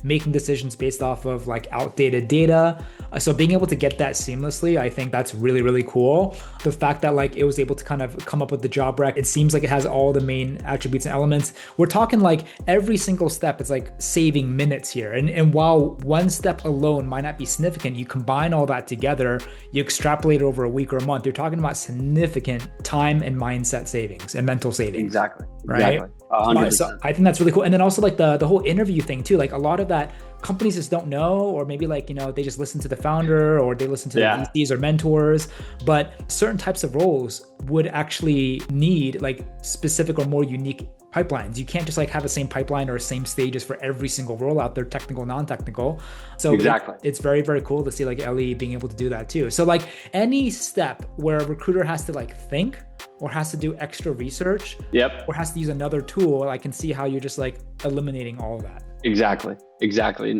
making decisions based off of outdated data. So being able to get that seamlessly, I think that's really, really cool. The fact that it was able to kind of come up with the job rec, it seems like it has all the main attributes and elements. We're talking every single step, it's saving minutes here. And while one step alone might not be significant, you combine all that together, you extrapolate it over a week or a month, you're talking about significant time and mindset savings and mental savings. Exactly. Right. 100%. So I think that's really cool. And then also the whole interview thing too, a lot of that companies just don't know, or maybe they just listen to the founder or they listen to the VCs or mentors, but certain types of roles would actually need specific or more unique pipelines. You can't just have the same pipeline or same stages for every single role out there, technical, non-technical. So exactly. It's very, very cool to see Elly being able to do that too. So any step where a recruiter has to think or has to do extra research, or has to use another tool, I can see how you're just eliminating all of that. Exactly.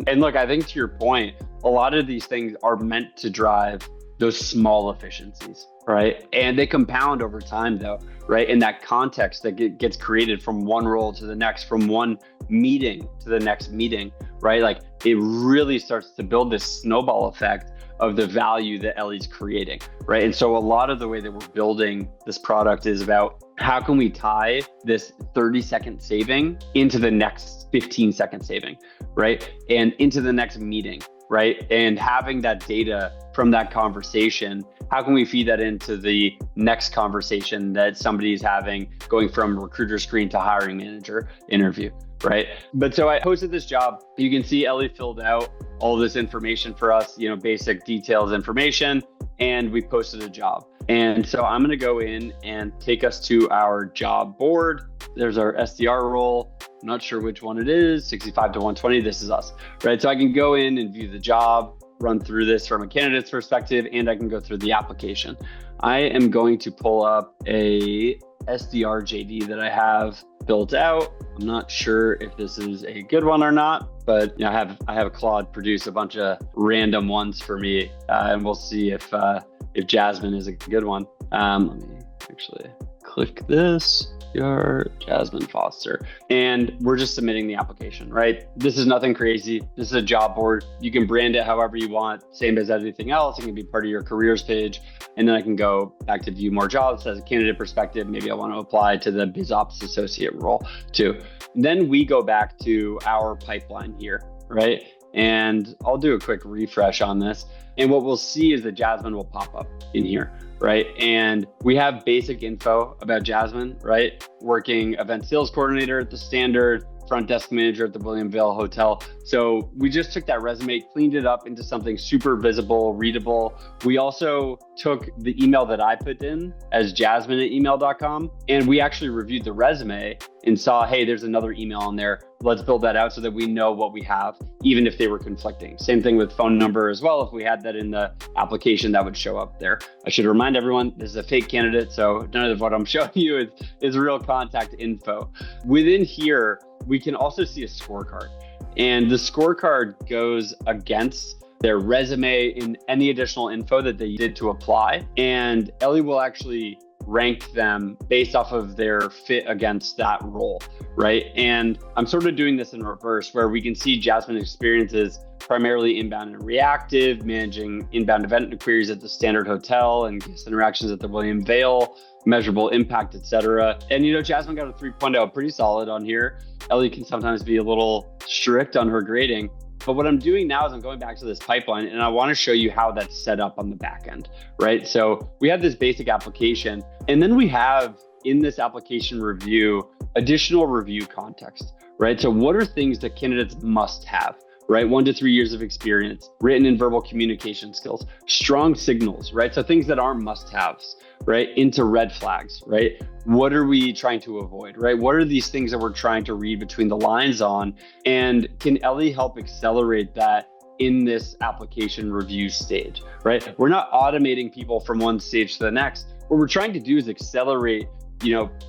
And look, I think to your point, a lot of these things are meant to drive those small efficiencies, right? And they compound over time though, right? In that context that gets created from one role to the next, from one meeting to the next meeting, right? It really starts to build this snowball effect of the value that Elly's creating, right? And so a lot of the way that we're building this product is about how can we tie this 30-second saving into the next 15-second saving, right? And into the next meeting, right? And having that data from that conversation, how can we feed that into the next conversation that somebody's having, going from recruiter screen to hiring manager interview, right? But so I posted this job. You can see Elly filled out all this information for us, basic details information, and we posted a job. And so I'm going to go in and take us to our job board. There's our SDR role. I'm not sure which one it is, 65 to 120. This is us, right? So I can go in and view the job, run through this from a candidate's perspective, and I can go through the application. I am going to pull up a SDR JD that I have built out. I'm not sure if this is a good one or not, but I have Claude produce a bunch of random ones for me, and we'll see if Jasmine is a good one. Let me actually click this. Your Jasmine Foster. And we're just submitting the application, right? This is nothing crazy. This is a job board. You can brand it however you want, same as anything else. It can be part of your careers page. And then I can go back to view more jobs as a candidate perspective. Maybe I want to apply to the biz ops associate role too. And then we go back to our pipeline here, right? And I'll do a quick refresh on this. And what we'll see is that Jasmine will pop up in here, right? And we have basic info about Jasmine, right? Working event sales coordinator at the Standard, front desk manager at the Williamville Hotel. So we just took that resume, cleaned it up into something super visible, readable. We also took the email that I put in as jasmine@email.com, and we actually reviewed the resume and saw, hey, there's another email on there. Let's build that out so that we know what we have, even if they were conflicting. Same thing with phone number as well. If we had that in the application, that would show up there. I should remind everyone, this is a fake candidate, so none of what I'm showing you is real contact info. Within here, we can also see a scorecard. And the scorecard goes against their resume and any additional info that they did to apply. And Elly will actually rank them based off of their fit against that role, right? And I'm sort of doing this in reverse, where we can see Jasmine's experiences primarily inbound and reactive, managing inbound event queries at the Standard Hotel and guest interactions at the William Vale, measurable impact, etc. And Jasmine got a 3.0, pretty solid on here. Elly can sometimes be a little strict on her grading. But what I'm doing now is I'm going back to this pipeline, and I want to show you how that's set up on the back end, right? So we have this basic application, and then we have in this application review, additional review context, right? So what are things that candidates must have, right? 1 to 3 years of experience, written and verbal communication skills, strong signals, right? So things that aren't must-haves, right? Into red flags, right? What are we trying to avoid, right? What are these things that we're trying to read between the lines on? And can Elly help accelerate that in this application review stage, right? We're not automating people from one stage to the next. What we're trying to do is accelerate,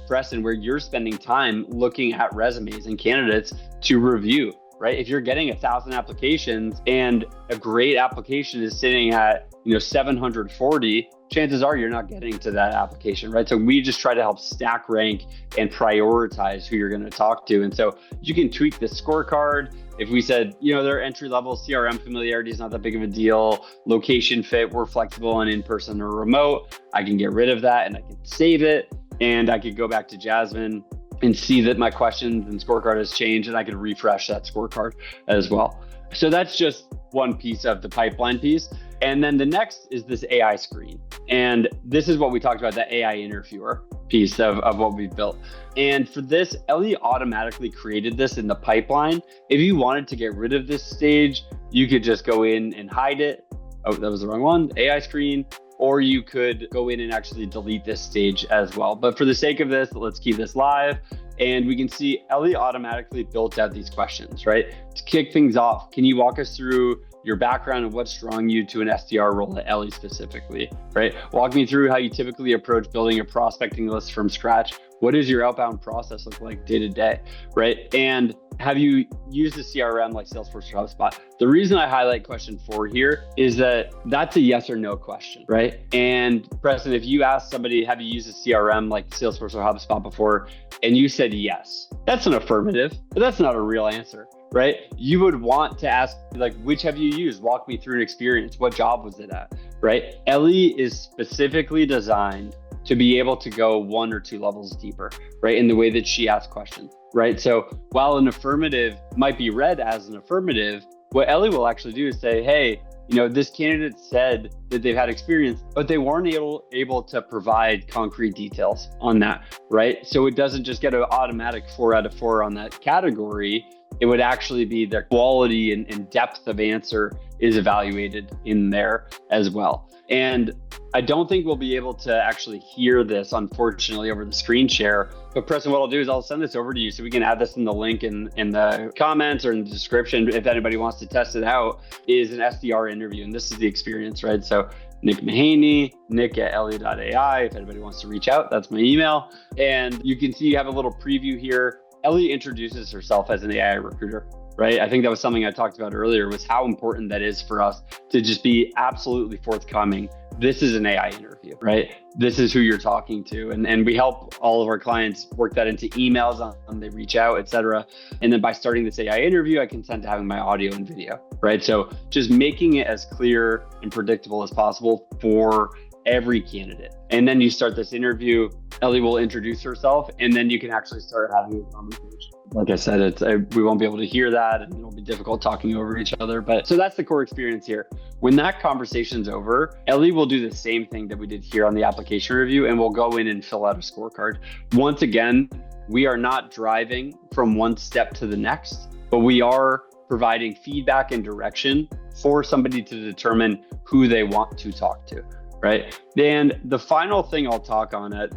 Preston, where you're spending time looking at resumes and candidates to review, right? If you're getting 1,000 applications and a great application is sitting at 740, chances are you're not getting to that application, right? So we just try to help stack rank and prioritize who you're going to talk to. And so you can tweak the scorecard. If we said, their entry level CRM familiarity is not that big of a deal, location fit, we're flexible on in-person or remote, I can get rid of that and I can save it. And I could go back to Jasmine and see that my questions and scorecard has changed, and I could refresh that scorecard as well. So that's just one piece of the pipeline piece. And then the next is this AI screen. And this is what we talked about, the AI interviewer piece of what we've built. And for this, Elly automatically created this in the pipeline. If you wanted to get rid of this stage, you could just go in and hide it. Oh, that was the wrong one, AI screen. Or you could go in and actually delete this stage as well. But for the sake of this, let's keep this live. And we can see Elly automatically built out these questions, right? To kick things off, can you walk us through your background and what's drawing you to an SDR role at Elly specifically, right? Walk me through how you typically approach building a prospecting list from scratch. What does your outbound process look like day to day, right? And have you used a CRM like Salesforce or HubSpot? The reason I highlight question 4 here is that that's a yes or no question, right? And Preston, if you ask somebody, have you used a CRM like Salesforce or HubSpot before, and you said yes, that's an affirmative, but that's not a real answer, right? You would want to ask, which have you used? Walk me through an experience. What job was it at, right? Elly is specifically designed to be able to go 1 or 2 levels deeper, right? In the way that she asks questions, right? So while an affirmative might be read as an affirmative, what Elly will actually do is say, hey, this candidate said that they've had experience, but they weren't able to provide concrete details on that, right? So it doesn't just get an automatic 4 out of 4 on that category. It would actually be their quality and depth of answer is evaluated in there as well. And I don't think we'll be able to actually hear this, unfortunately, over the screen share. But Preston, what I'll do is I'll send this over to you so we can add this in the link in the comments or in the description if anybody wants to test it out, is an SDR interview. And this is the experience, right? So Nick Mahaney, nick@elly.ai. If anybody wants to reach out, that's my email. And you can see you have a little preview here. Elly introduces herself as an AI recruiter, right? I think that was something I talked about earlier, was how important that is for us to just be absolutely forthcoming. This is an AI interview, right? This is who you're talking to. And we help all of our clients work that into emails on they reach out, et cetera. And then by starting this AI interview, I consent to having my audio and video, right? So just making it as clear and predictable as possible for every candidate. And then you start this interview, Elly will introduce herself, and then you can actually start having a conversation. Like I said, we won't be able to hear that, and it'll be difficult talking over each other. But so that's the core experience here. When that conversation's over, Elly will do the same thing that we did here on the application review, and we'll go in and fill out a scorecard. Once again, we are not driving from one step to the next, but we are providing feedback and direction for somebody to determine who they want to talk to. Right. And the final thing I'll talk on at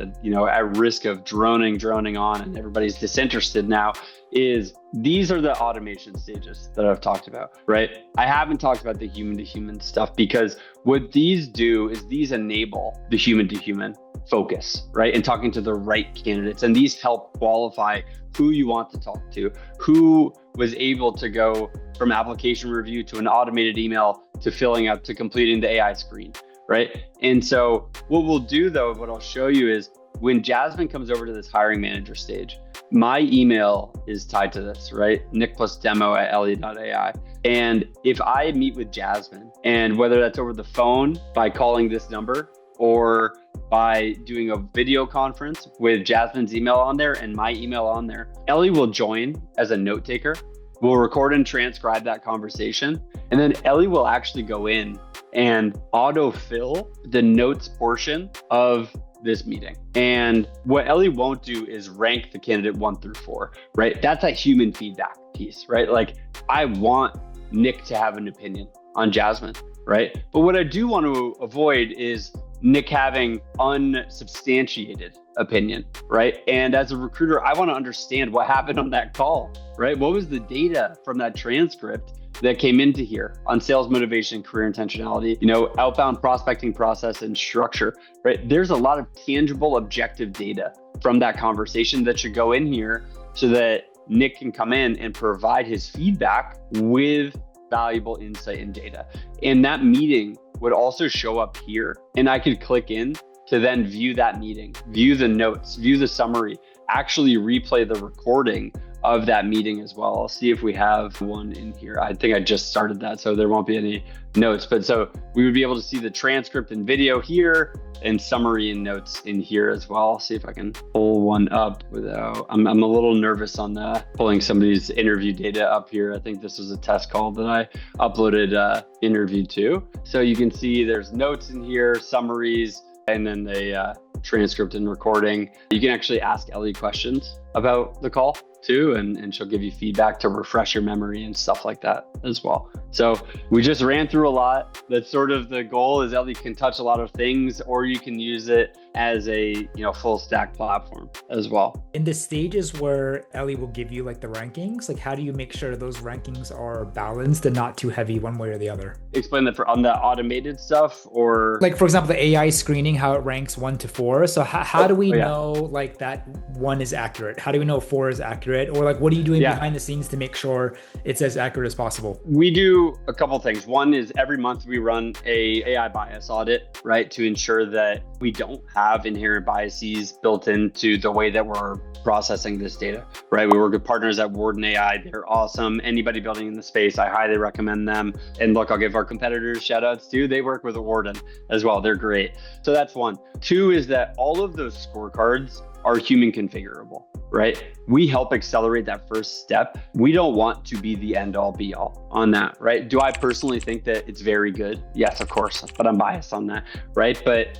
risk of droning on and everybody's disinterested now is these are the automation stages that I've talked about, right? I haven't talked about the human to human stuff because what these do is these enable the human to human focus, right? And talking to the right candidates. And these help qualify who you want to talk to, who was able to go from application review to an automated email to filling out to completing the AI screen, right? And so what we'll do though, what I'll show you is when Jasmine comes over to this hiring manager stage, my email is tied to this, right? nick+demo@elly.ai. And if I meet with Jasmine, and whether that's over the phone by calling this number or by doing a video conference with Jasmine's email on there and my email on there, Elly will join as a note taker. We'll record and transcribe that conversation. And then Elly will actually go in and autofill the notes portion of this meeting. And what Elly won't do is rank the candidate 1 through 4, right? That's a human feedback piece, right? Like I want Nick to have an opinion on Jasmine, right? But what I do want to avoid is Nick having unsubstantiated opinion, right? And as a recruiter, I want to understand what happened on that call, right? What was the data from that transcript that came into here on sales motivation, career intentionality, outbound prospecting process and structure, right? There's a lot of tangible, objective data from that conversation that should go in here so that Nick can come in and provide his feedback with valuable insight and data. And that meeting would also show up here. And I could click in to then view that meeting, view the notes, view the summary, actually replay the recording of that meeting as well. I'll see if we have one in here. I think I just started that, so there won't be any notes. But so we would be able to see the transcript and video here and summary and notes in here as well. I'll see if I can pull one up without, I'm a little nervous on pulling somebody's interview data up here. I think this was a test call that I uploaded interview to. So you can see there's notes in here, summaries, and then the transcript and recording. You can actually ask Elly questions about the call too, and she'll give you feedback to refresh your memory and stuff like that as well. So we just ran through a lot. That's sort of the goal, is Elly can touch a lot of things, or you can use it as a full stack platform as well. In the stages where Elly will give you like the rankings, like how do you make sure those rankings are balanced and not too heavy one way or the other? Explain that on the automated stuff, or like for example the AI screening, how it ranks 1 to 4. So how do we know like that 1 is accurate? How do we know 4 is accurate? Or like what are you doing behind the scenes to make sure it's as accurate as possible? We do a couple things. One is every month we run a AI bias audit, right, to ensure that we don't have inherent biases built into the way that we're processing this data, right? We work with partners at Warden AI. They're awesome. Anybody building in the space, I highly recommend them. And look, I'll give our competitors shout outs too. They work with Warden as well. They're great. So that's one. Two is that all of those scorecards are human configurable, right? We help accelerate that first step. We don't want to be the end all be all on that, right? Do I personally think that it's very good? Yes, of course, but I'm biased on that, right? But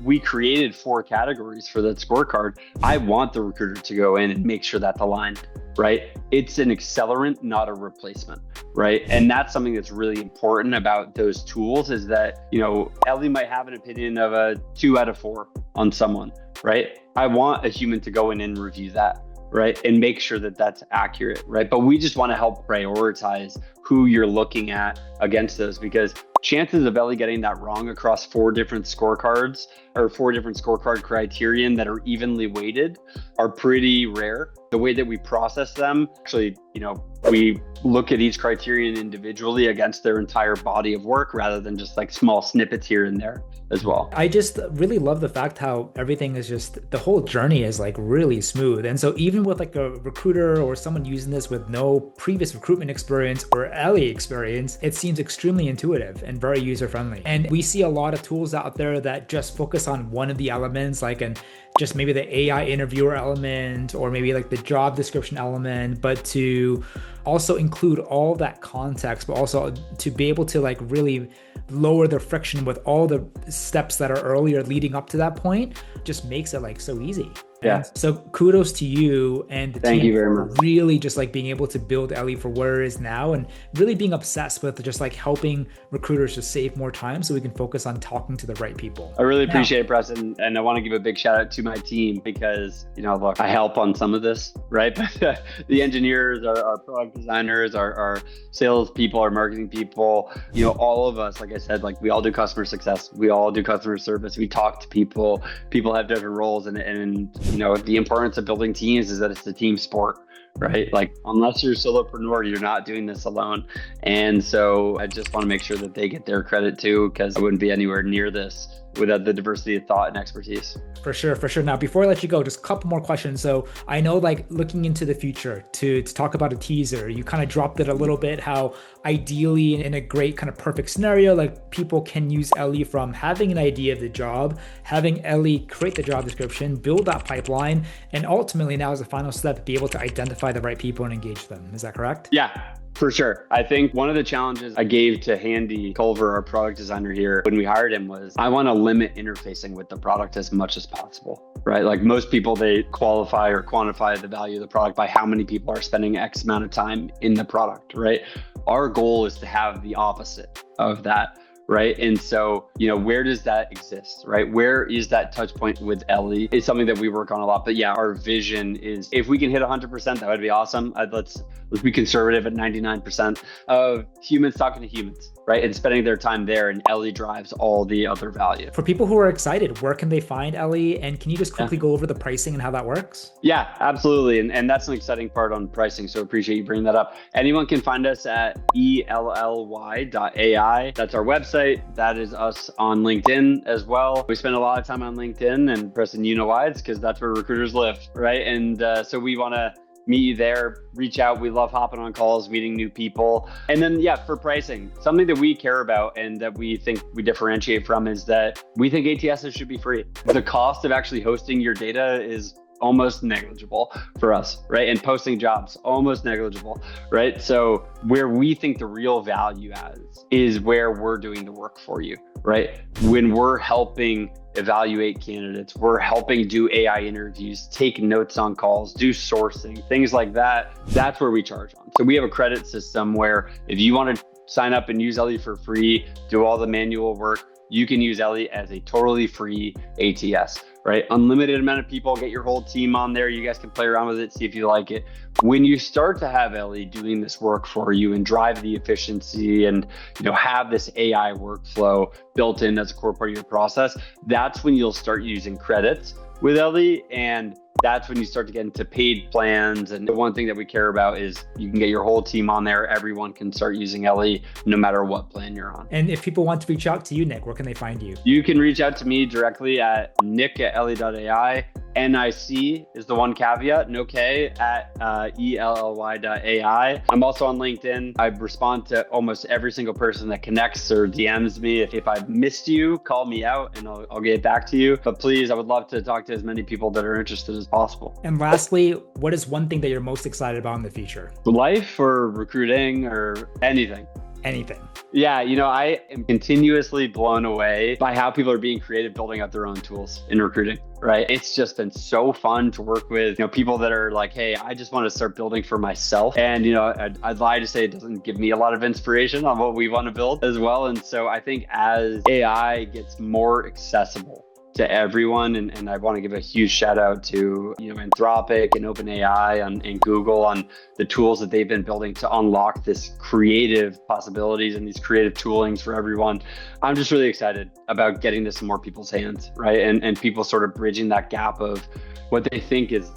we created 4 categories for that scorecard. I want the recruiter to go in and make sure that's aligned, right? It's an accelerant, not a replacement, right? And that's something that's really important about those tools, is that, Elly might have an opinion of a 2 out of 4 on someone, right? I want a human to go in and review that, right? And make sure that that's accurate, right? But we just want to help prioritize who you're looking at against those, because chances of Elly getting that wrong across 4 different scorecards or 4 different scorecard criterion that are evenly weighted are pretty rare. The way that we process them, actually, we look at each criterion individually against their entire body of work rather than just like small snippets here and there as well. I just really love the fact how everything is just, the whole journey is like really smooth. And so even with like a recruiter or someone using this with no previous recruitment experience or Elly experience, it seems extremely intuitive and very user-friendly. And we see a lot of tools out there that just focus on one of the elements, like just maybe the AI interviewer element or maybe like the job description element, but to also include all that context, but also to be able to like really lower the friction with all the steps that are earlier leading up to that point, just makes it like so easy. Yeah. And so kudos to you and the Thank team you very for much. really just like being able to build Elly for where it is now and really being obsessed with just like helping recruiters to save more time so we can focus on talking to the right people. I really appreciate it, Preston. And I want to give a big shout out to my team because, look, I help on some of this, right? But the engineers, our product designers, our sales people, our marketing people, all of us, like I said, like we all do customer success. We all do customer service. We talk to people. People have different roles. And the importance of building teams is that it's a team sport. Right? Like unless you're a solopreneur, you're not doing this alone. And so I just want to make sure that they get their credit too, because I wouldn't be anywhere near this without the diversity of thought and expertise. For sure. Now, before I let you go, just a couple more questions. So I know like looking into the future to talk about a teaser, you kind of dropped it a little bit, how ideally in a great kind of perfect scenario, like people can use Elly from having an idea of the job, having Elly create the job description, build that pipeline, and ultimately now as a final step, be able to identify the right people and engage them. Is that correct? Yeah. For sure. I think one of the challenges I gave to Handy Culver, our product designer here, when we hired him was I want to limit interfacing with the product as much as possible, right? Like most people, they qualify or quantify the value of the product by how many people are spending X amount of time in the product, right? Our goal is to have the opposite of that. Right. And so, where does that exist? Right. Where is that touch point with Elly? It's something that we work on a lot. But yeah, our vision is if we can hit 100%, that would be awesome. Let's be conservative at 99% of humans talking to humans. Right. And spending their time there. And Elly drives all the other value. For people who are excited, where can they find Elly? And can you just quickly go over the pricing and how that works? Yeah, absolutely. And that's an exciting part on pricing. So appreciate you bringing that up. Anyone can find us at elly.ai. That's our website. That is us on LinkedIn as well. We spend a lot of time on LinkedIn, and Preston, you know why? It's because that's where recruiters live, right? And so we want to meet you there, reach out. We love hopping on calls, meeting new people. And then, for pricing, something that we care about and that we think we differentiate from is that we think ATSs should be free. The cost of actually hosting your data is almost negligible for us, right? And posting jobs, almost negligible, right? So where we think the real value is where we're doing the work for you, right? When we're helping evaluate candidates, we're helping do AI interviews, take notes on calls, do sourcing, things like that. That's where we charge on. So we have a credit system where if you want to sign up and use Elly for free, do all the manual work, you can use Elly as a totally free ATS, right? Unlimited amount of people, get your whole team on there. You guys can play around with it, see if you like it. When you start to have Elly doing this work for you and drive the efficiency and have this AI workflow built in as a core part of your process, that's when you'll start using credits with Elly, and that's when you start to get into paid plans. And the one thing that we care about is you can get your whole team on there. Everyone can start using Elly no matter what plan you're on. And if people want to reach out to you, Nick, where can they find you? You can reach out to me directly at nick@elly.ai. NIC is the one caveat, no K, at ELLY.ai. I'm also on LinkedIn. I respond to almost every single person that connects or DMs me. If I've missed you, call me out and I'll get back to you. But please, I would love to talk to as many people that are interested as possible. And lastly, what is one thing that you're most excited about in the future? Life or recruiting or anything? Anything. Yeah, I am continuously blown away by how people are being creative, building out their own tools in recruiting, right? It's just been so fun to work with, people that are like, hey, I just want to start building for myself. And, I'd lie to say it doesn't give me a lot of inspiration on what we want to build as well. And so I think as AI gets more accessible to everyone, and I want to give a huge shout out to Anthropic and OpenAI and Google on the tools that they've been building to unlock this creative possibilities and these creative toolings for everyone. I'm just really excited about getting this in more people's hands, right? And people sort of bridging that gap of what they think is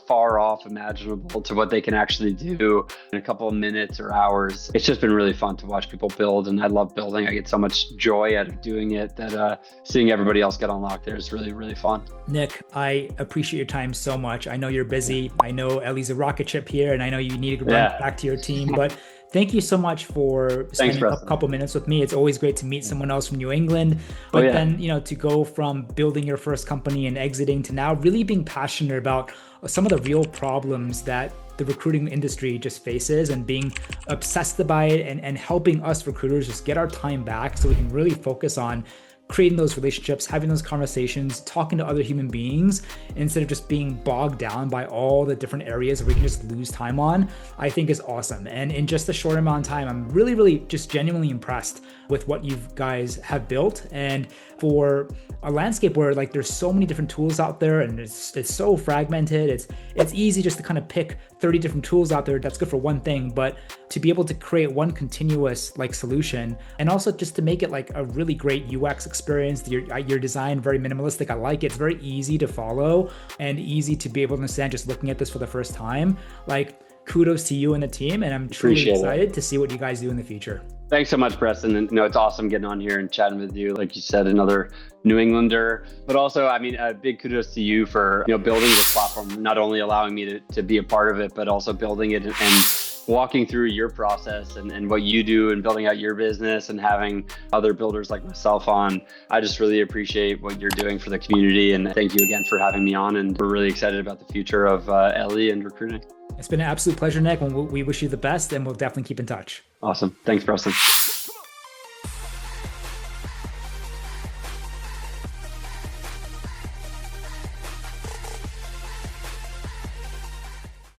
far off imaginable to what they can actually do in a couple of minutes or hours. It's just been really fun to watch people build, and I love building. I get so much joy out of doing it that seeing everybody else get unlocked there is really, really fun. Nick, I appreciate your time so much. I know you're busy. I know Elly's a rocket ship here, and I know you need to run back to your team, but thank you so much for spending a couple minutes with me. It's always great to meet someone else from New England, but then, to go from building your first company and exiting to now really being passionate about some of the real problems that the recruiting industry just faces and being obsessed by it and helping us recruiters just get our time back so we can really focus on creating those relationships, having those conversations, talking to other human beings instead of just being bogged down by all the different areas where we can just lose time on, I think is awesome. And in just a short amount of time, I'm really, really just genuinely impressed with what you guys have built. And for a landscape where like there's so many different tools out there and it's so fragmented, it's easy just to kind of pick 30 different tools out there that's good for one thing, but to be able to create one continuous like solution, and also just to make it like a really great UX experience, your design very minimalistic. I like it. It's very easy to follow and easy to be able to understand just looking at this for the first time. Like, kudos to you and the team, and I'm truly excited to see what you guys do in the future. Thanks so much, Preston. And it's awesome getting on here and chatting with you. Like you said, another New Englander, but also, I mean, a big kudos to you for, building this platform, not only allowing me to be a part of it, but also building it and walking through your process and what you do and building out your business and having other builders like myself on. I just really appreciate what you're doing for the community. And thank you again for having me on. And we're really excited about the future of Elly and recruiting. It's been an absolute pleasure, Nick. We wish you the best, and we'll definitely keep in touch. Awesome. Thanks, Preston.